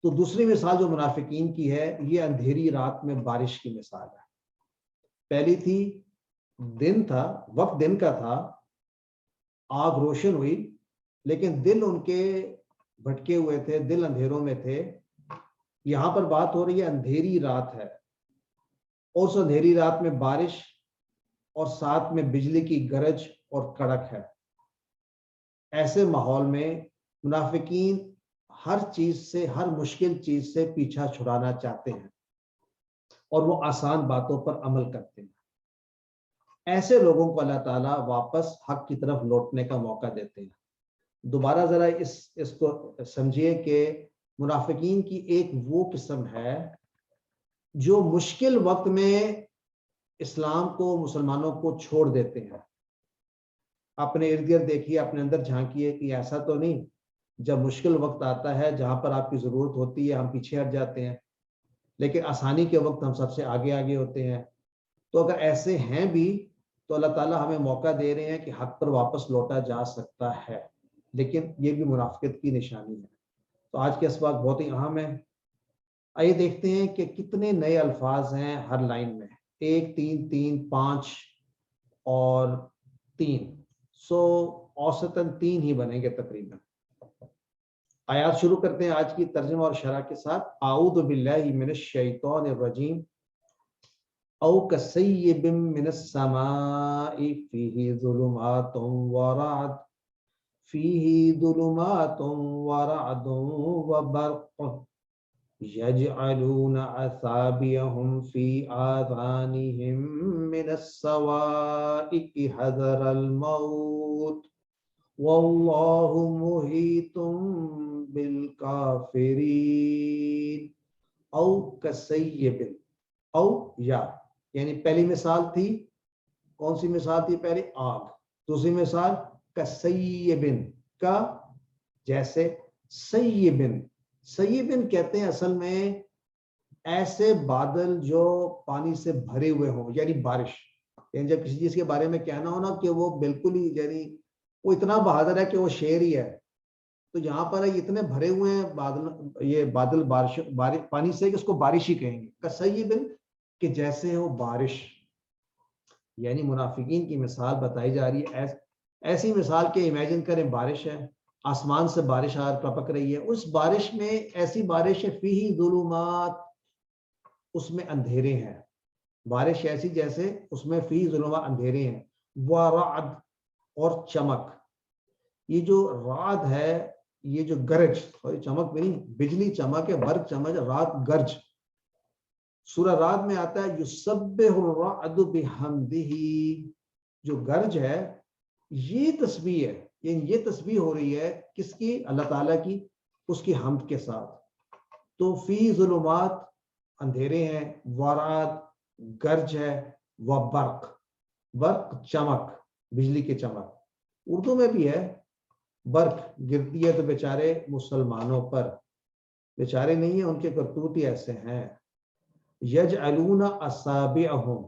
تو دوسری مثال جو منافقین کی ہے, یہ اندھیری رات میں بارش کی مثال ہے. پہلی تھی دن تھا، وقت دن کا تھا، آگ روشن ہوئی، لیکن دل ان کے بھٹکے ہوئے تھے، دل اندھیروں میں تھے. یہاں پر بات ہو رہی ہے اندھیری رات ہے، اور اس اندھیری رات میں بارش اور ساتھ میں بجلی کی گرج اور کڑک ہے. ایسے ماحول میں منافقین ہر چیز سے، ہر مشکل چیز سے پیچھا چھڑانا چاہتے ہیں اور وہ آسان باتوں پر عمل کرتے ہیں. ایسے لوگوں کو اللہ تعالیٰ واپس حق کی طرف لوٹنے کا موقع دیتے ہیں. دوبارہ ذرا اس کو سمجھیے کہ منافقین کی ایک وہ قسم ہے جو مشکل وقت میں اسلام کو، مسلمانوں کو چھوڑ دیتے ہیں. اپنے ارد گرد دیکھیے، اپنے اندر جھانکیے کہ ایسا تو نہیں جب مشکل وقت آتا ہے، جہاں پر آپ کی ضرورت ہوتی ہے، ہم پیچھے ہٹ جاتے ہیں، لیکن آسانی کے وقت ہم سب سے آگے آگے ہوتے ہیں. تو اگر ایسے ہیں بھی تو اللہ تعالیٰ ہمیں موقع دے رہے ہیں کہ حق پر واپس لوٹا جا سکتا ہے، لیکن یہ بھی منافقت کی نشانی ہے. تو آج کے اسباق بہت ہی اہم ہے. آئیے دیکھتے ہیں کہ کتنے نئے الفاظ ہیں ہر لائن میں. 1 3 3 5 اور 3، سو اوسطاً 3 ہی بنیں گے تقریباً. آیات شروع کرتے ہیں آج کی ترجمہ اور شرح کے ساتھ. اعوذ باللہ من الشیطان الرجیم. او کصیب من السماء فیہ ظلمات ورعد فیہ ظلمات ورعد وبرق یجعلون اصابعهم فی آذانهم من الصواعق حذر الموت واللہ محیط بالکافرین. او کصیب، او یا یعنی پہلی مثال تھی، کون سی مثال تھی پہلی؟ آگ. دوسری مثال کصیبن، کا جیسے. سیبن، سیبن کہتے ہیں اصل میں ایسے بادل جو پانی سے بھرے ہوئے ہوں، یعنی بارش. یعنی جب کسی چیز کے بارے میں کہنا ہو نا کہ وہ بالکل ہی، یعنی وہ اتنا بہادر ہے کہ وہ شیر ہی ہے، تو یہاں پر اتنے بھرے ہوئے ہیں بادل، یہ بادل بارش پانی سے کہ اس کو بارش ہی کہیں گے. کصیبن کہ جیسے ہو بارش. یعنی منافقین کی مثال بتائی جا رہی ہے. ایسی مثال کہ امیجن کریں بارش ہے، آسمان سے بارش ٹپک رہی ہے، اس بارش میں ایسی بارش ہے فیہ ظلمات، اس میں اندھیرے ہیں. بارش ایسی جیسے اس میں فیہ ظلمات اندھیرے ہیں. ورعد اور چمک. یہ جو رعد ہے، یہ جو گرج، چمک بھی نہیں، بجلی چمک ہے، برق چمک، رات گرج. سورہ رعد میں آتا ہے یسبح الرعد بحمدہ. جو گرج ہے یہ تسبیح ہے، یعنی یہ تسبیح ہو رہی ہے کس کی؟ اللہ تعالیٰ کی، اس کی حمد کے ساتھ. تو فی ظلمات اندھیرے ہیں، ورعد گرج ہے، وبرق، برق چمک، بجلی کی چمک. اردو میں بھی ہے، برق گرتی ہے تو بیچارے مسلمانوں پر، بیچارے نہیں ہیں، ان کے کرتوت ہی ایسے ہیں. یجعلون اصابعہم،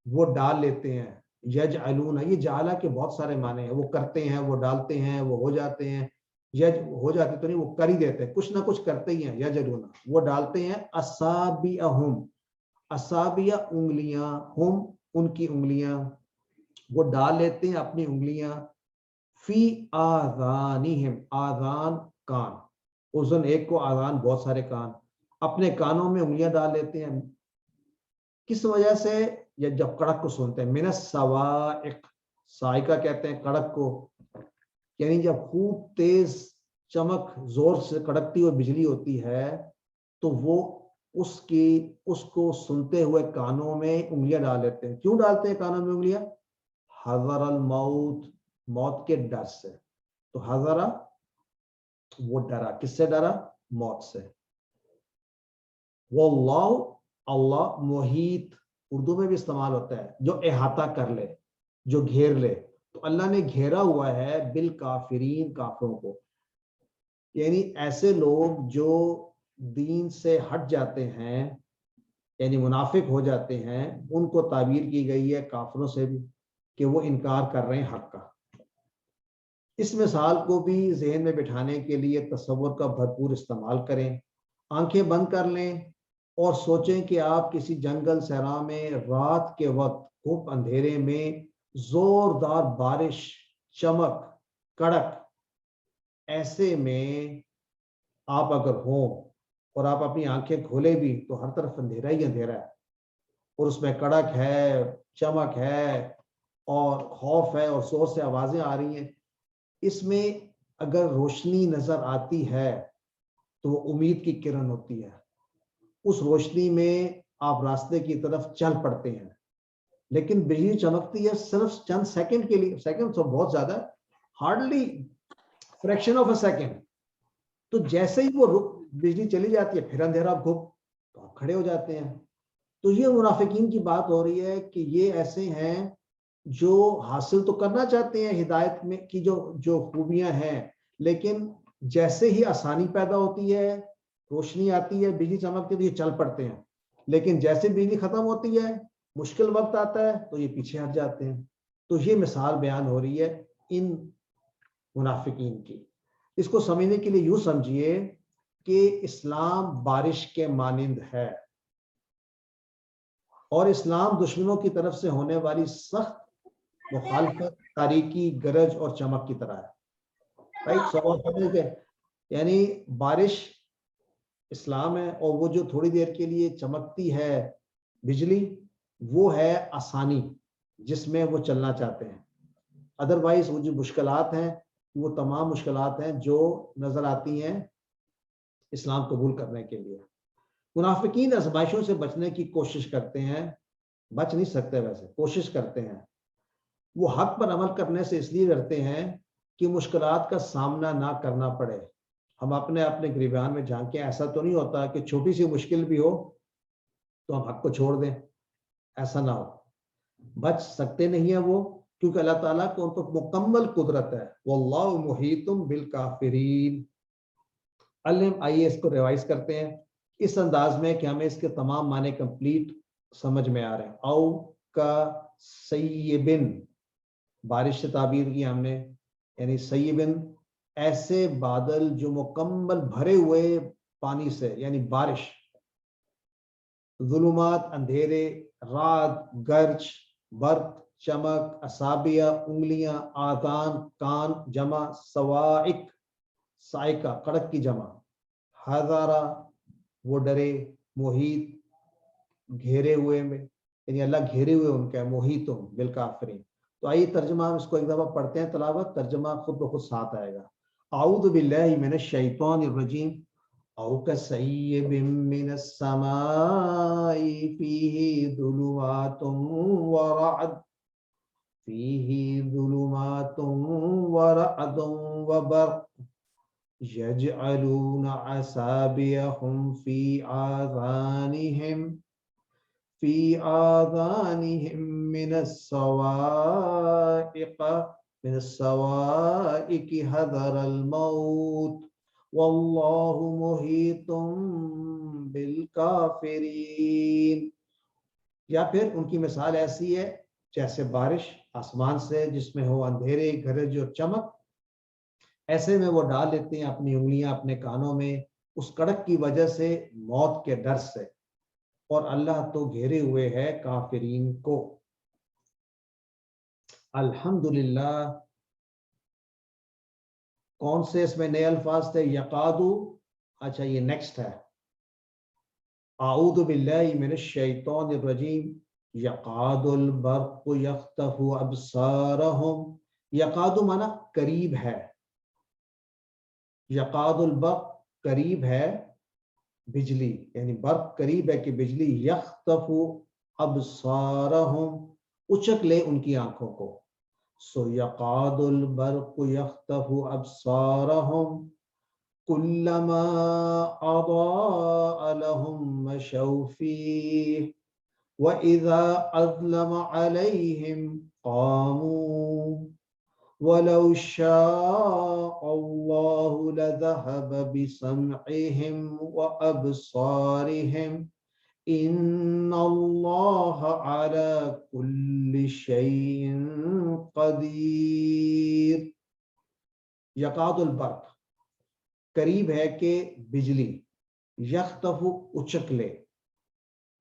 وہ ڈال لیتے ہیں. یجعلون، یہ جعلہ کے بہت سارے معنی ہیں. وہ کرتے ہیں، وہ ڈالتے ہیں، وہ ہو جاتے ہیں. ہو جاتے تو نہیں، وہ کر ہی دیتے ہیں، کچھ نہ کچھ کرتے ہی ہیں. یجعلون، وہ ڈالتے ہیں. اصابعہم، اصابع انگلیاں، ہم ان کی انگلیاں، وہ ڈال لیتے ہیں اپنی انگلیاں. فی آذانہم، آذان کان، اذن ایک کو، آذان بہت سارے کان. اپنے کانوں میں انگلیاں ڈال لیتے ہیں. کس وجہ سے؟ یا جب کڑک کو سنتے ہیں. من الصواعق، صاعقہ کہتے ہیں کڑک کو، یعنی جب خوب تیز چمک زور سے کڑکتی ہوئی بجلی ہوتی ہے تو وہ اس کو سنتے ہوئے کانوں میں انگلیاں ڈال لیتے ہیں. کیوں ڈالتے ہیں کانوں میں انگلیاں؟ حذر الموت، موت کے ڈر سے. تو حذر، وہ ڈرا، کس سے ڈرا؟ موت سے. واللہ، اللہ، محیط اردو میں بھی استعمال ہوتا ہے، جو احاطہ کر لے، جو گھیر لے. تو اللہ نے گھیرا ہوا ہے بالکافرین، کافروں کو. یعنی ایسے لوگ جو دین سے ہٹ جاتے ہیں، یعنی منافق ہو جاتے ہیں، ان کو تعبیر کی گئی ہے کافروں سے بھی کہ وہ انکار کر رہے ہیں حق کا. اس مثال کو بھی ذہن میں بٹھانے کے لیے تصور کا بھرپور استعمال کریں. آنکھیں بند کر لیں اور سوچیں کہ آپ کسی جنگل صحرا میں رات کے وقت خوب اندھیرے میں زوردار بارش، چمک، کڑک، ایسے میں آپ اگر ہوں اور آپ اپنی آنکھیں کھولے بھی تو ہر طرف اندھیرا ہی اندھیرا ہے، اور اس میں کڑک ہے، چمک ہے، اور خوف ہے، اور زور سے آوازیں آ رہی ہیں. اس میں اگر روشنی نظر آتی ہے تو وہ امید کی کرن ہوتی ہے. اس روشنی میں آپ راستے کی طرف چل پڑتے ہیں. لیکن بجلی چمکتی ہے صرف چند سیکنڈ کے لیے، سیکنڈ تو بہت زیادہ، hardly fraction of a second. تو جیسے ہی وہ بجلی چلی جاتی ہے پھر اندھیرا گھپ تو آپ کھڑے ہو جاتے ہیں. تو یہ منافقین کی بات ہو رہی ہے کہ یہ ایسے ہیں جو حاصل تو کرنا چاہتے ہیں ہدایت میں کی جو خوبیاں ہیں، لیکن جیسے ہی آسانی پیدا ہوتی ہے، روشنی آتی ہے، بجلی چمکتی ہے تو یہ چل پڑتے ہیں. لیکن جیسے بجلی ختم ہوتی ہے، مشکل وقت آتا ہے تو یہ پیچھے ہٹ جاتے ہیں. تو یہ مثال بیان ہو رہی ہے ان منافقین کی. اس کو سمجھنے کے لیے یوں سمجھیے کہ اسلام بارش کے مانند ہے، اور اسلام دشمنوں کی طرف سے ہونے والی سخت مخالفت، تاریکی، گرج اور چمک کی طرح ہے. یعنی بارش اسلام ہے، اور وہ جو تھوڑی دیر کے لیے چمکتی ہے بجلی، وہ ہے آسانی جس میں وہ چلنا چاہتے ہیں. ادروائز وہ جو مشکلات ہیں وہ تمام مشکلات ہیں جو نظر آتی ہیں اسلام قبول کرنے کے لیے. منافقین آزمائشوں سے بچنے کی کوشش کرتے ہیں، بچ نہیں سکتے، ویسے کوشش کرتے ہیں. وہ حق پر عمل کرنے سے اس لیے ڈرتے ہیں کہ مشکلات کا سامنا نہ کرنا پڑے. ہم اپنے گریبان میں جھانکیں، ایسا تو نہیں ہوتا کہ چھوٹی سی مشکل بھی ہو تو ہم حق کو چھوڑ دیں، ایسا نہ ہو. بچ سکتے نہیں ہیں وہ، کیونکہ اللہ تعالیٰ کو ان پر مکمل قدرت ہے. واللہ محیط بالکافرین. آئیے اس کو ریوائز کرتے ہیں اس انداز میں کہ ہمیں اس کے تمام معنی کمپلیٹ سمجھ میں آ رہے ہیں. او کا سیبن، بارش سے تعبیر کی ہم نے، یعنی سیبن ایسے بادل جو مکمل بھرے ہوئے پانی سے، یعنی بارش. ظلمات اندھیرے، رات گرج، برق چمک، اصابیہ انگلیاں، آذان کان جمع، سوائق سائقہ کڑک کی جمع، ہزارہ وہ ڈرے، محیط گھیرے ہوئے میں، یعنی اللہ گھیرے ہوئے ان کا، محیطم بالکافرین. تو آئیے ترجمہ ہم اس کو ایک دفعہ پڑھتے ہیں، تلاوت ترجمہ خود بخود ساتھ آئے گا. اعوذ باللہ من الشیطان الرجیم. او کصیب من السماء فیہ ظلمات ورعد، فیہ ظلمات ورعد وبرق، يجعلون أصابعهم في آذانهم من الصواعق حذر الموت والله محيط بالكافرين. یا پھر ان کی مثال ایسی ہے جیسے بارش آسمان سے جس میں ہو اندھیرے، گرج اور چمک. ایسے میں وہ ڈال لیتے ہیں اپنی انگلیاں اپنے کانوں میں اس کڑک کی وجہ سے، موت کے ڈر سے، اور اللہ تو گھیرے ہوئے ہے کافرین کو. الحمدللہ. کون سے اس میں نئے الفاظ تھے؟ یقادو. اچھا یہ نیکسٹ ہے. اعوذ باللہ من الشیطان الرجیم. یقاد البرق یخطف ابصارہم. یقادو مانا قریب ہے، یقاد البرق قریب ہے بجلی، یعنی برق قریب ہے کہ بجلی یخطف ابصارہم اچک لے ان کی آنکھوں کو. سو یقاد البرق یخطف ابصارہم کلما اضاء لهم مشوا فیہ وَإِذَا أَظْلَمَ عَلَيْهِمْ قَامُوا وَلَوْ شَاءَ اللَّهُ لَذَهَبَ بِسَمْعِهِمْ وَأَبْصَارِهِمْ إِنَّ اللَّهَ عَلَى كُلِّ شَيْءٍ قَدِيرٌ. یقاد البرق قریب ہے کہ بجلی، یخطف اچک لے،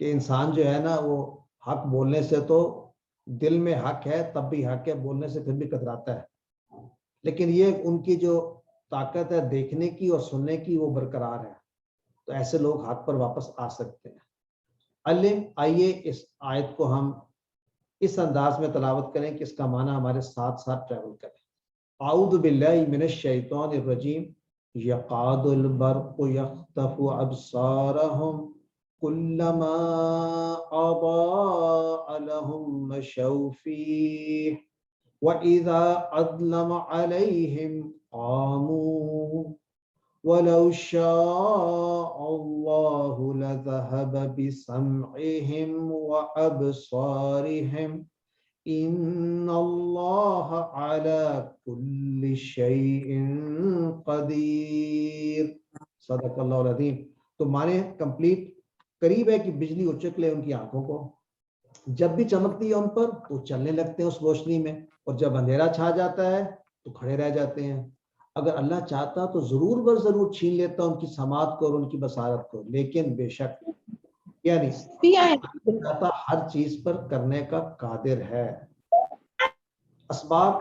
کہ انسان جو ہے نا وہ حق بولنے سے تو دل میں حق ہے تب بھی حق ہے، بولنے سے پھر بھی کتراتا ہے، لیکن یہ ان کی جو طاقت ہے دیکھنے کی اور سننے کی وہ برقرار ہے، تو ایسے لوگ حق پر واپس آ سکتے ہیں۔ علم، آئیے اس آیت کو ہم اس انداز میں تلاوت کریں کہ اس کا معنی ہمارے ساتھ ساتھ ٹریول کریں۔ اعوذ باللہ من الشیطان الرجیم، یقاد البرق یخطف ابصارهم کلما اضاء لهم مشوا فیہ وَإِذَا أَظْلَمَ عَلَيْهِمْ قَامُوا وَلَوْ شَاءَ اللَّهُ لَذَهَبَ بِسَمْعِهِمْ وَأَبْصَارِهِمْ إِنَّ اللَّهَ عَلَى كُلِّ شَيْءٍ قَدِيرٌ۔ صدق اللہ العظیم۔ تو معنی کمپلیٹ قریب ہے کہ بجلی اچک لے ان کی آنکھوں کو، جب بھی چمکتی ہے ان پر تو چلنے لگتے ہیں اس روشنی میں، اور جب اندھیرا چھا جاتا ہے تو کھڑے رہ جاتے ہیں۔ اگر اللہ چاہتا تو ضرور بر ضرور چھین لیتا ان کی سماعت کو اور ان کی بصارت کو، لیکن بے شک یعنی چاہتا ہر چیز پر کرنے کا قادر ہے۔ اسباق،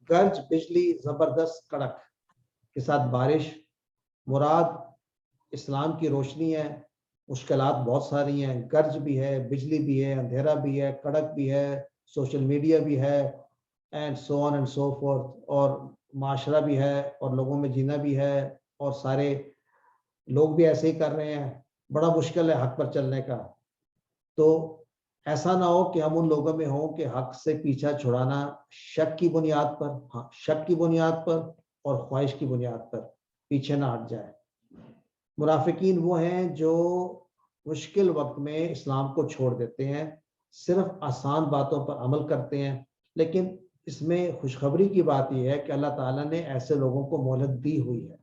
گرج، بجلی، زبردست کڑک کے ساتھ بارش، مراد اسلام کی روشنی ہے۔ مشکلات بہت ساری ہیں، گرج بھی ہے، بجلی بھی ہے، اندھیرا بھی ہے، کڑک بھی ہے، سوشل میڈیا بھی ہے، and so on and so forth, اور معاشرہ بھی ہے، اور لوگوں میں جینا بھی ہے، اور سارے لوگ بھی ایسے ہی کر رہے ہیں۔ بڑا مشکل ہے حق پر چلنے کا۔ تو ایسا نہ ہو کہ ہم ان لوگوں میں ہوں کہ حق سے پیچھا چھڑانا شک کی بنیاد پر، ہاں شک کی بنیاد پر اور خواہش کی بنیاد پر پیچھے نہ ہٹ جائے۔ منافقین وہ ہیں جو مشکل وقت میں اسلام کو چھوڑ دیتے ہیں، صرف آسان باتوں پر عمل کرتے ہیں، لیکن اس میں خوشخبری کی بات یہ ہے کہ اللہ تعالیٰ نے ایسے لوگوں کو مہلت دی ہوئی ہے۔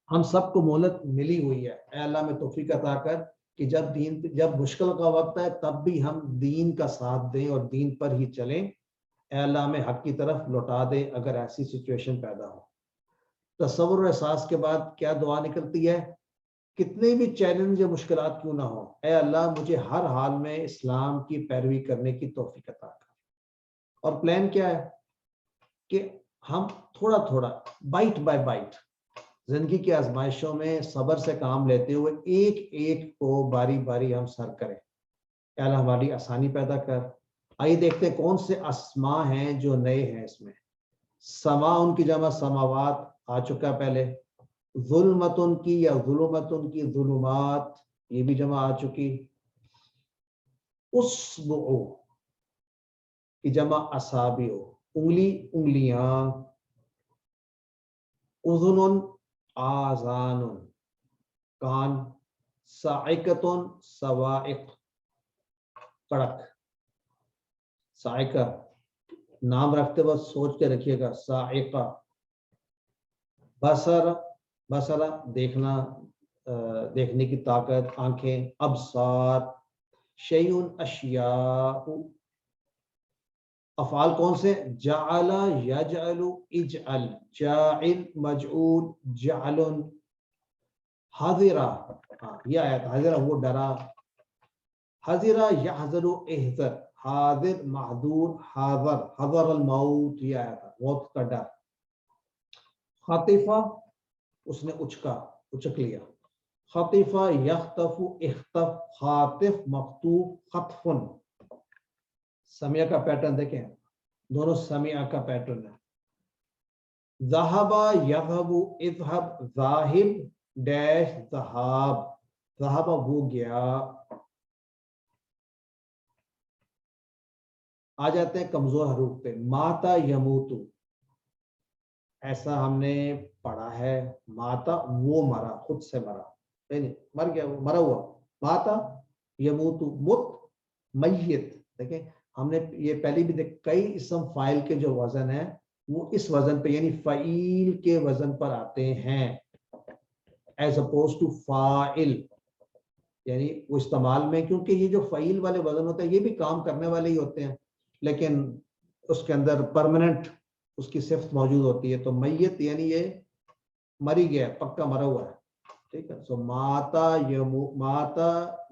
ہم سب کو مہلت ملی ہوئی ہے۔ اے اللہ میں توفیق عطا کر کہ جب مشکل کا وقت ہے تب بھی ہم دین کا ساتھ دیں اور دین پر ہی چلیں۔ اے اللہ ہمیں حق کی طرف لوٹا دے اگر ایسی سچویشن پیدا ہو۔ تصور و احساس کے بعد کیا دعا نکلتی ہے؟ کتنے بھی چیلنج یا مشکلات کیوں نہ ہو، اے اللہ مجھے ہر حال میں اسلام کی پیروی کرنے کی توفیق عطا کر۔ اور پلان کیا ہے کہ ہم تھوڑا تھوڑا بائٹ بائی بائٹ زندگی کی آزمائشوں میں صبر سے کام لیتے ہوئے ایک ایک کو باری باری ہم سر کریں۔ اے اللہ ہماری آسانی پیدا کر۔ آئیے دیکھتے ہیں کون سے اسماء ہیں جو نئے ہیں اس میں۔ سما، ان کی جمع سماوات آ چکا پہلے، ظلمتن کی یا ظلمتن کی ظلمات یہ بھی جمع آ چکی، اصبع کی جمع اصابع انگلی انگلیاں، اذن آذان کان، صاعقۃ صواعق کڑک، صاعقہ نام رکھتے وقت سوچ کے رکھیے گا، صاعقہ۔ بصر، بصرہ دیکھنا، دیکھنے کی طاقت، آنکھیں، ابصار، شیء اشیاء۔ افعال کون سے؟ جعل، یجعل، اجعل، جاعل، مجعول، جعل۔ حذرہ، یہ آیت حذرہ وہ ڈرا، حذرہ یحذر احذر، حاضر محذور حاضر، حذر الموت یہ آیت موت کا ڈر۔ خطفہ اس نے اچکا، اچک لیا، خطفہ یخطف اخطف، خاطف مخطوف خطفن۔ سمیع کا پیٹرن دیکھیں، دونوں سمیع کا پیٹرن ہے۔ ذہب یذہب اذہب، ذاہب ڈیش ذہاب، ذہب وہ گیا۔ آ جاتے ہیں کمزور حروف پہ، ماتا یموتو، ایسا ہم نے پڑھا ہے، ماتا وہ مرا، خود سے مرا، نہیں مر گیا، وہ مرا ہوا، ماتا یموتو مت میت۔ دیکھیں ہم نے یہ پہلی بھی دیکھ، کئی اسم فاعل کے جو وزن ہیں وہ اس وزن پہ یعنی فعیل کے وزن پر آتے ہیں، ایز اپوز ٹو فاعل، یعنی وہ استعمال میں، کیونکہ یہ جو فعیل والے وزن ہوتے ہیں یہ بھی کام کرنے والے ہی ہوتے ہیں لیکن اس کے اندر پرماننٹ اس کی صفت موجود ہوتی ہے۔ تو میت یعنی یہ مری گیا، پکا مرا ہوا ہے، ٹھیک ہے۔ سو ماتا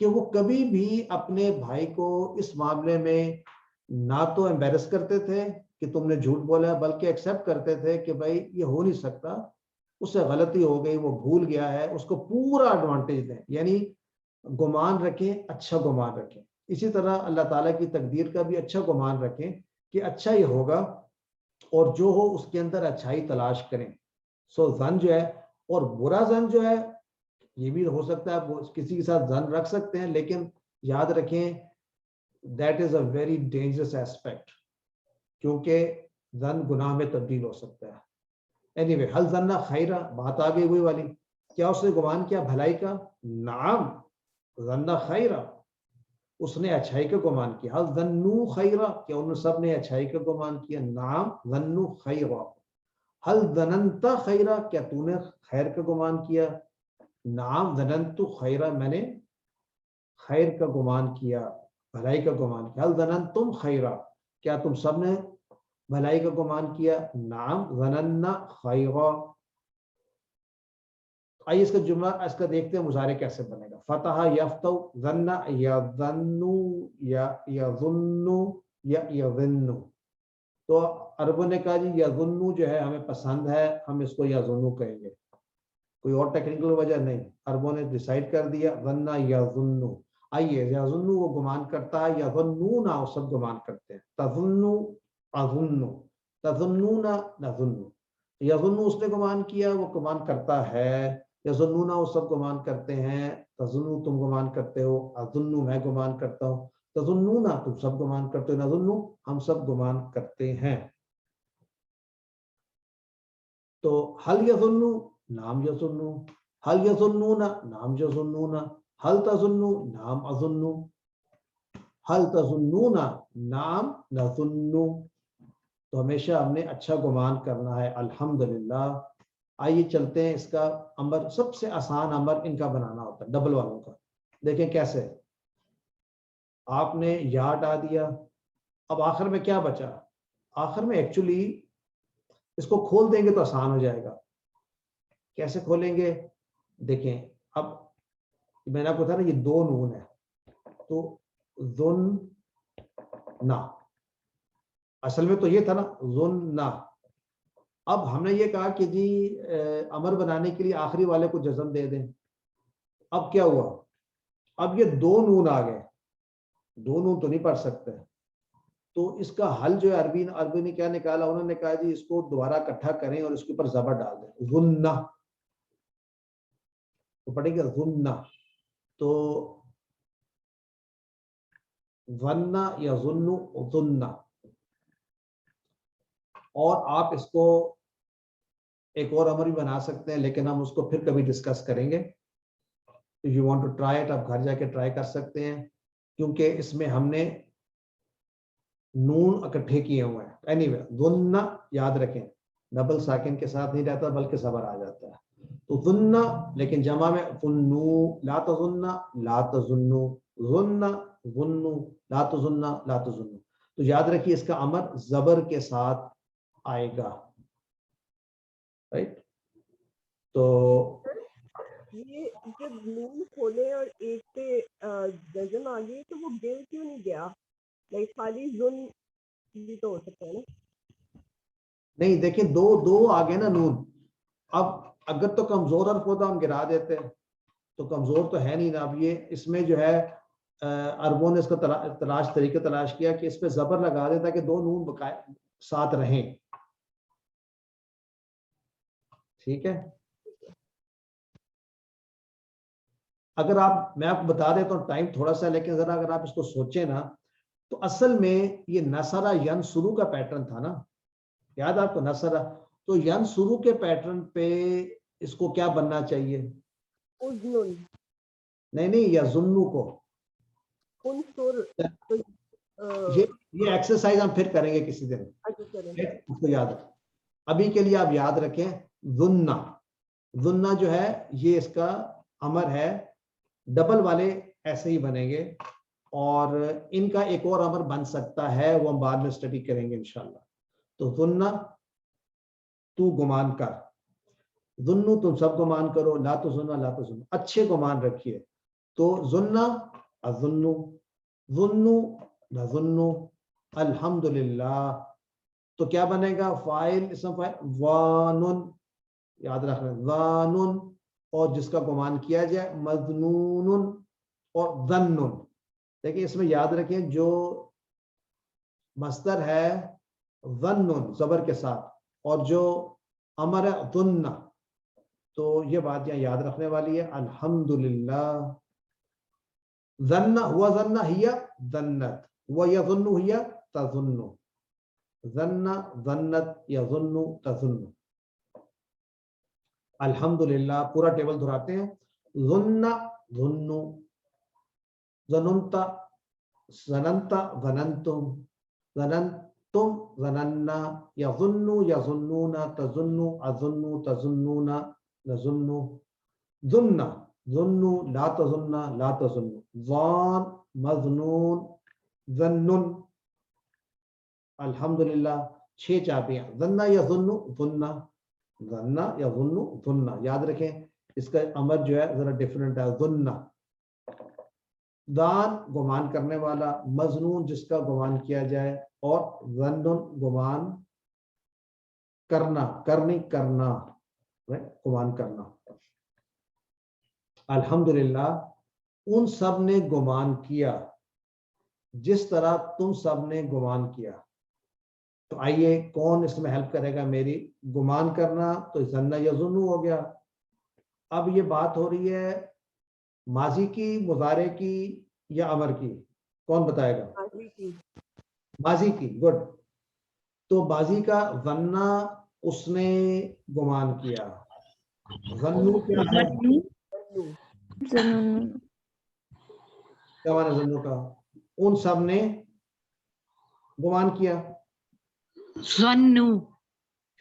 کہ وہ کبھی بھی اپنے بھائی کو اس معاملے میں نہ تو ایمبیرس کرتے تھے کہ تم نے جھوٹ بولا ہے، بلکہ ایکسیپٹ کرتے تھے کہ بھائی یہ ہو نہیں سکتا، اس سے غلطی ہو گئی، وہ بھول گیا ہے، اس کو پورا ایڈوانٹیج دیں، یعنی گمان رکھیں، اچھا گمان رکھیں۔ اسی طرح اللہ تعالیٰ کی تقدیر کا بھی اچھا گمان رکھیں کہ اچھا ہی ہوگا، اور جو ہو اس کے اندر اچھائی تلاش کریں۔ سو ظن جو ہے، اور برا ظن جو ہے یہ بھی ہو سکتا ہے، آپ کسی کے ساتھ ظن رکھ سکتے ہیں، لیکن یاد رکھیں that is a very dangerous aspect, کیونکہ ظن گناہ میں تبدیل ہو سکتا ہے۔ اینی وے، حل ظن خیرہ، بات آ گئی وہی والی، کیا اس نے گمان کیا بھلائی کا؟ نعم ظن خیرہ، اس نے اچھائی کا گمان کیا۔ حل ظنوا خیرہ، کیا انہوں سب نے اچھائی کا گمان کیا؟ نعم ظنوا خیرہ۔ حل ظننت خیرہ، کیا تو نے خیر کا گمان کیا؟ نعم ظننت خیرہ، میں نے خیر کا گمان کیا، بھلائی کا گمان کیا۔ حل ظننتم خیرہ، کیا تم سب نے بھلائی کا گمان کیا؟ نعم ظننا خیرہ۔ آئیے اس کا جملہ اس کا دیکھتے ہیں مضارع کیسے بنے گا۔ فتح یفتح، ظن یظن یا یظن یا یظن، تو عربوں نے کہا جی یظن جو ہے ہمیں پسند ہے، ہم اس کو یظن کہیں گے، کوئی اور ٹیکنیکل وجہ نہیں، عربوں نے ڈیسائیڈ کر دیا ظن یظن۔ آئیے یظن وہ گمان کرتا ہے، یظنون وہ سب گمان کرتے ہیں، تظن اظن، تظنون نظن، یظن اس نے گمان کیا، وہ گمان کرتا ہے، یظنون وہ سب گمان کرتے ہیں، تظن تم گمان کرتے ہو، اظن میں گمان کرتا ہوں، تظنون تم سب گمان کرتے ہو، نظن ہم سب گمان کرتے ہیں۔ تو حل یظن نام یظن، حل یظنون نام یظنون، حل تظن نام اظن، حل تظنون نام نظن۔ تو ہمیشہ ہم نے اچھا گمان کرنا ہے، الحمدللہ۔ آئیے چلتے ہیں، اس کا امر سب سے آسان امر ان کا بنانا ہوتا ہے، ڈبل والوں کا۔ دیکھیں کیسے، آپ نے یا ہٹا دیا، اب آخر میں کیا بچا؟ آخر میں ایکچولی اس کو کھول دیں گے تو آسان ہو جائے گا۔ کیسے کھولیں گے؟ دیکھیں، اب میں نے آپ کو بتایا نا یہ دو نون ہے، تو ظن نا، اصل میں تو یہ تھا نا ظن نا۔ اب ہم نے یہ کہا کہ جی امر بنانے کے لیے آخری والے کو جزم دے دیں۔ اب کیا ہوا؟ اب یہ دو نون آ گئے، دو نون تو نہیں پڑھ سکتے، تو اس کا حل جو ہے عربی نے کیا نکالا، انہوں نے کہا جی اس کو دوبارہ اکٹھا کریں اور اس کے اوپر زبر ڈال دیں، ظنہ، تو پڑھیں گے ظنہ۔ تو ظن یا ظن ظن، اور آپ اس کو ایک اور امر بھی بنا سکتے ہیں، لیکن ہم اس کو پھر کبھی ڈسکس کریں گے۔ You want to try it, آپ گھر جا کے ٹرائی کر سکتے ہیں، کیونکہ اس میں ہم نے نون اکٹھے کیے ہوئے ہیں۔ اینی وے، ظن یاد رکھیں ڈبل ساکن کے ساتھ نہیں رہتا بلکہ زبر آ جاتا ہے، تو ظن، لیکن جمع میں ظنوا، لا تظن لا تظنوا، ظن ظنوا، لا تظن لا تظنوا۔ تو یاد رکھیے اس کا امر زبر کے ساتھ آئے گا، رائٹ؟ تو یہ جب نون کھولے اور ایک پہ جزم آ گئی تو وہ گر کیوں نہیں گیا؟ لائک خالی ظن بھی تو ہو سکتا ہے نا؟ نہیں، دیکھیں دو دو آگے نا نون، اب اگر تو کمزور حرف ہوتا ہم گرا دیتے، تو کمزور تو ہے نہیں نا۔ اب یہ اس میں جو ہے عربوں نے اس کا طریقہ تلاش کیا کہ اس پہ زبر لگا دے تاکہ دو نون ساتھ رہیں، ٹھیک ہے؟ اگر میں آپ کو بتا دیتا ہوں، ٹائم تھوڑا سا، لیکن ذرا اگر آپ اس کو سوچیں نا، تو اصل میں یہ نصرہ ینصرو کا پیٹرن تھا نا، یاد آپ کو نصرہ، تو ینصرو کے پیٹرن پہ اس کو کیا بننا چاہیے؟ اذن، نہیں یظنو کو، انصر، یہ ایکسرسائز ہم پھر کریں گے کسی دن، اس کو یاد رکھیں۔ ابھی کے لیے آپ یاد رکھیں ظنہ، ظنہ جو ہے یہ اس کا امر ہے، ڈبل والے ایسے ہی بنیں گے، اور ان کا ایک اور امر بن سکتا ہے، وہ ہم بعد میں اسٹڈی کریں گے انشاءاللہ۔ تو ظنہ تو گمان کر، ظنو تم سب گمان کرو، لا تظن لا تظن، اچھے گمان رکھیے، تو ظنّا اظنّ، ظنّ نظنّ، الحمدللہ، تو کیا بنے گا؟ فاعل اسم فاعل ظانن، یاد رکھنا ظانن، اور جس کا گمان کیا جائے مظنون اور ظنن. دیکھیں اس میں یاد رکھیں جو مصدر ہے ظنن زبر کے ساتھ اور جو امر ظن، تو یہ بات یہاں یاد رکھنے والی ہے. الحمدللہ، ظن ہوا ظن ہی ظنت، ہوا یظن ہی تظن، ظن ظنت یظن تظن. الحمدللہ پورا ٹیبل دہراتے ہیں. ظن ظن، ظننت ظننت ظننتم، ظننتم ظننا، یظن یظنون، تظن اظن تظنون نظن، ظن ظن لا تظن لا تظن، ظان مظنون ظنن. الحمدللہ 6 چابیاں. ظن یظن ظن، ظن یظن ظن. یاد رکھیں اس کا امر جو ہے ذرا ڈیفرنٹ ہے. ظن دان گمان کرنے والا، مظنون جس کا گمان کیا جائے، اور ظن گمان کرنا، کرنی کرنا، گمان کرنا. الحمدللہ ان سب نے گمان کیا جس طرح تم سب نے گمان کیا. تو آئیے کون اس میں ہیلپ کرے گا میری؟ گمان کرنا تو ظن یظن ہو گیا. اب یہ بات ہو رہی ہے ماضی کی، مضارع کی یا امر کی؟ کون بتائے گا؟ ماضی کی. ماضی کی. گڈ. تو ماضی کا ظن اس نے گمان کیا. ظنو کیا ہے؟ کیا معنی ظنو کا؟ ان سب نے گمان کیا. ظنّو.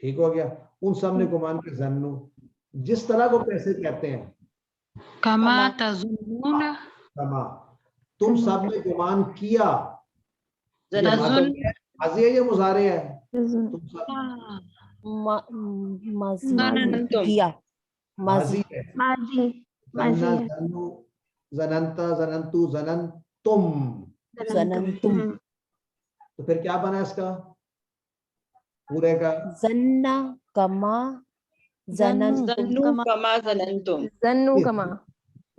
ٹھیک ہو گیا. ان سب نے گمان کیا. ظنو جس طرح کو کیسے کہتے ہیں؟ کما تظنون. کما. تم سب نے گمان کیا. یہ ظن. ماضی ہے یا مضارع ہے؟ تم سب ظننتم. کیا ماضی ماضی ہے. ماضی ظنّ ہے. ظنّو ظننت ظننتو ظننتم. ظننتم. تو پھر کیا بنا اس کا پورے کا؟ ظن کما ظننتم. ظنّو کما ظننتم. ظنو کما.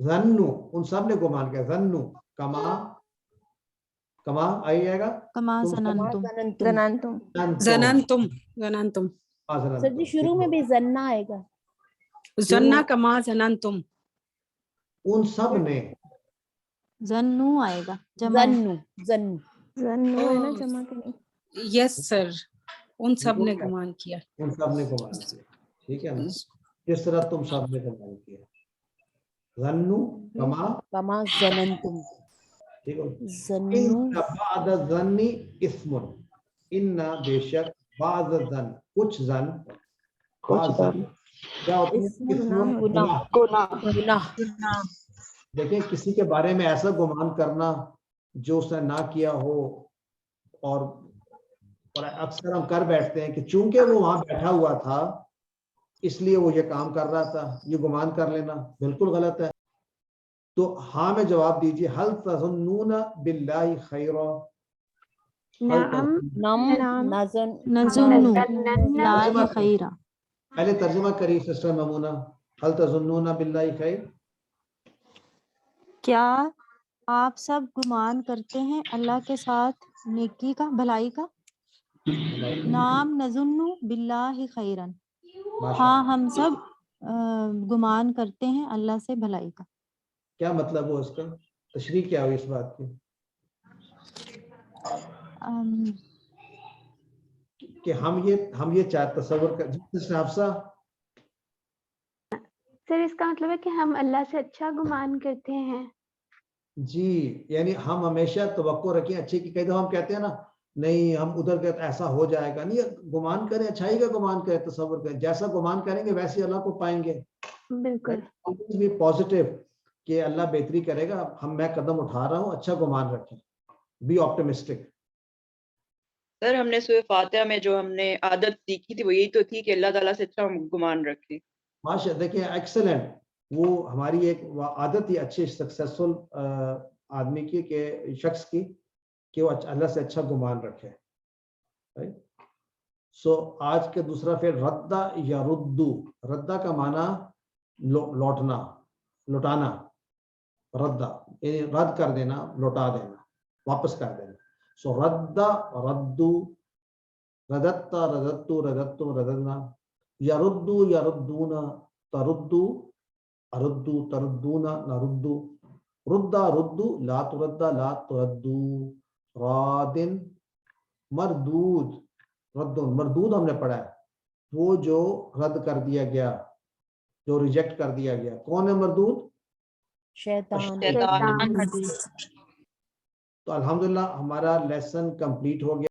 ظنّو ان سب نے گمان کیا. ظنّو کما، کما آئی جائے گا. کما تم سب ظننتم. ظننتم. ظننتم. ظننتم. ہاں، ظننتم. سر جی شروع میں بھی ظنہ آئے گا. ظنّ کما ظننتم. ان سب نے. ظنّو آئے گا جمع ہے. ظنو ظن ظنو ہے نا جمع کے نہیں. یس سر، ان سب نے گمان کیا. ان سب نے گمان کیا. ٹھیک ہے نا؟ جس طرح تم سب نے گمان کیا. ظنّو کما. کما ظننتم. ٹھیک ہو. ظنو ان بعد الظن اثم، ان بے شک بعض الظن کچھ ظن، بعض ظن کیا ہوتا ہے؟ اثم گناہ. گناہ. گناہ. دیکھیں کسی کے بارے میں ایسا گمان کرنا جو اس نے نہ کیا ہو، اور اکثر ہم کر بیٹھتے ہیں کہ چونکہ وہ وہاں بیٹھا ہوا تھا اس لیے وہ یہ کام کر رہا تھا. یہ گمان کر لینا بالکل غلط ہے. تو ہاں میں جواب دیجئے. حل تظنون باللہ خیرا؟ نعم. نم نظن نظن نظننا. لا خیرا. پہلے ترجمہ کری سسٹر ممونہ. حل تظنون باللہ خیر؟ کیا آپ سب گمان کرتے ہیں اللہ کے ساتھ نیکی کا، بھلائی کا؟ نام نظن باللہ خیرن. ہاں ہم سب گمان کرتے ہیں اللہ سے بھلائی کا. کیا مطلب ہو اس کا؟ تشریح کیا ہوئی اس بات کی؟ کہ ہم یہ تصور کر. سسٹر حفصہ سر اس کا مطلب ہے کہ ہم اللہ سے اچھا گمان کرتے ہیں. جی، یعنی ہم ہمیشہ توقع رکھیں اچھے کی. کئی دفعہ ہم کہتے ہیں نا نہیں ہم ادھر کہتے ایسا ہو جائے گا. نہیں، گمان کریں، اچھائی کا گمان کریں، تصور کریں. جیسا گمان کریں گے ویسے اللہ کو پائیں گے. بالکل. پازیٹیو کہ اللہ بہتری کرے گا. میں قدم اٹھا رہا ہوں، اچھا گمان رکھیں. Be optimistic. سر ہم نے سورہ فاتحہ میں جو ہم نے عادت سیکھی تھی وہ یہی تو تھی کہ اللہ تعالیٰ سے اچھا گمان رکھیں. ماشاء، دیکھیں ایکسلنٹ. وہ ہماری ایک عادت ہی اچھے سکسیسفل آدمی کی کہ شخص کی کہ وہ اللہ سے اچھا گمان رکھے. سو آج کے دوسرا فعل ردہ یا ردو. ردہ کا معنی لوٹنا، لوٹانا. ردہ یعنی رد کر دینا، لوٹا دینا، واپس کر دینا. سو ردہ، ردو، ردتا، ردتو، ردتم، رددنا. یردو، یردونا، تردو، اردو، تردونا، نردو. ردہ، ردو، لا تردہ، لا تردو. رادن، مردود. ردن، مردود ہم نے پڑھا ہے وہ جو رد کر دیا گیا، جو ریجیکٹ کر دیا گیا. کون ہے مردود؟ شیطان. شیطان. تو الحمدللہ ہمارا لیسن کمپلیٹ ہو گیا.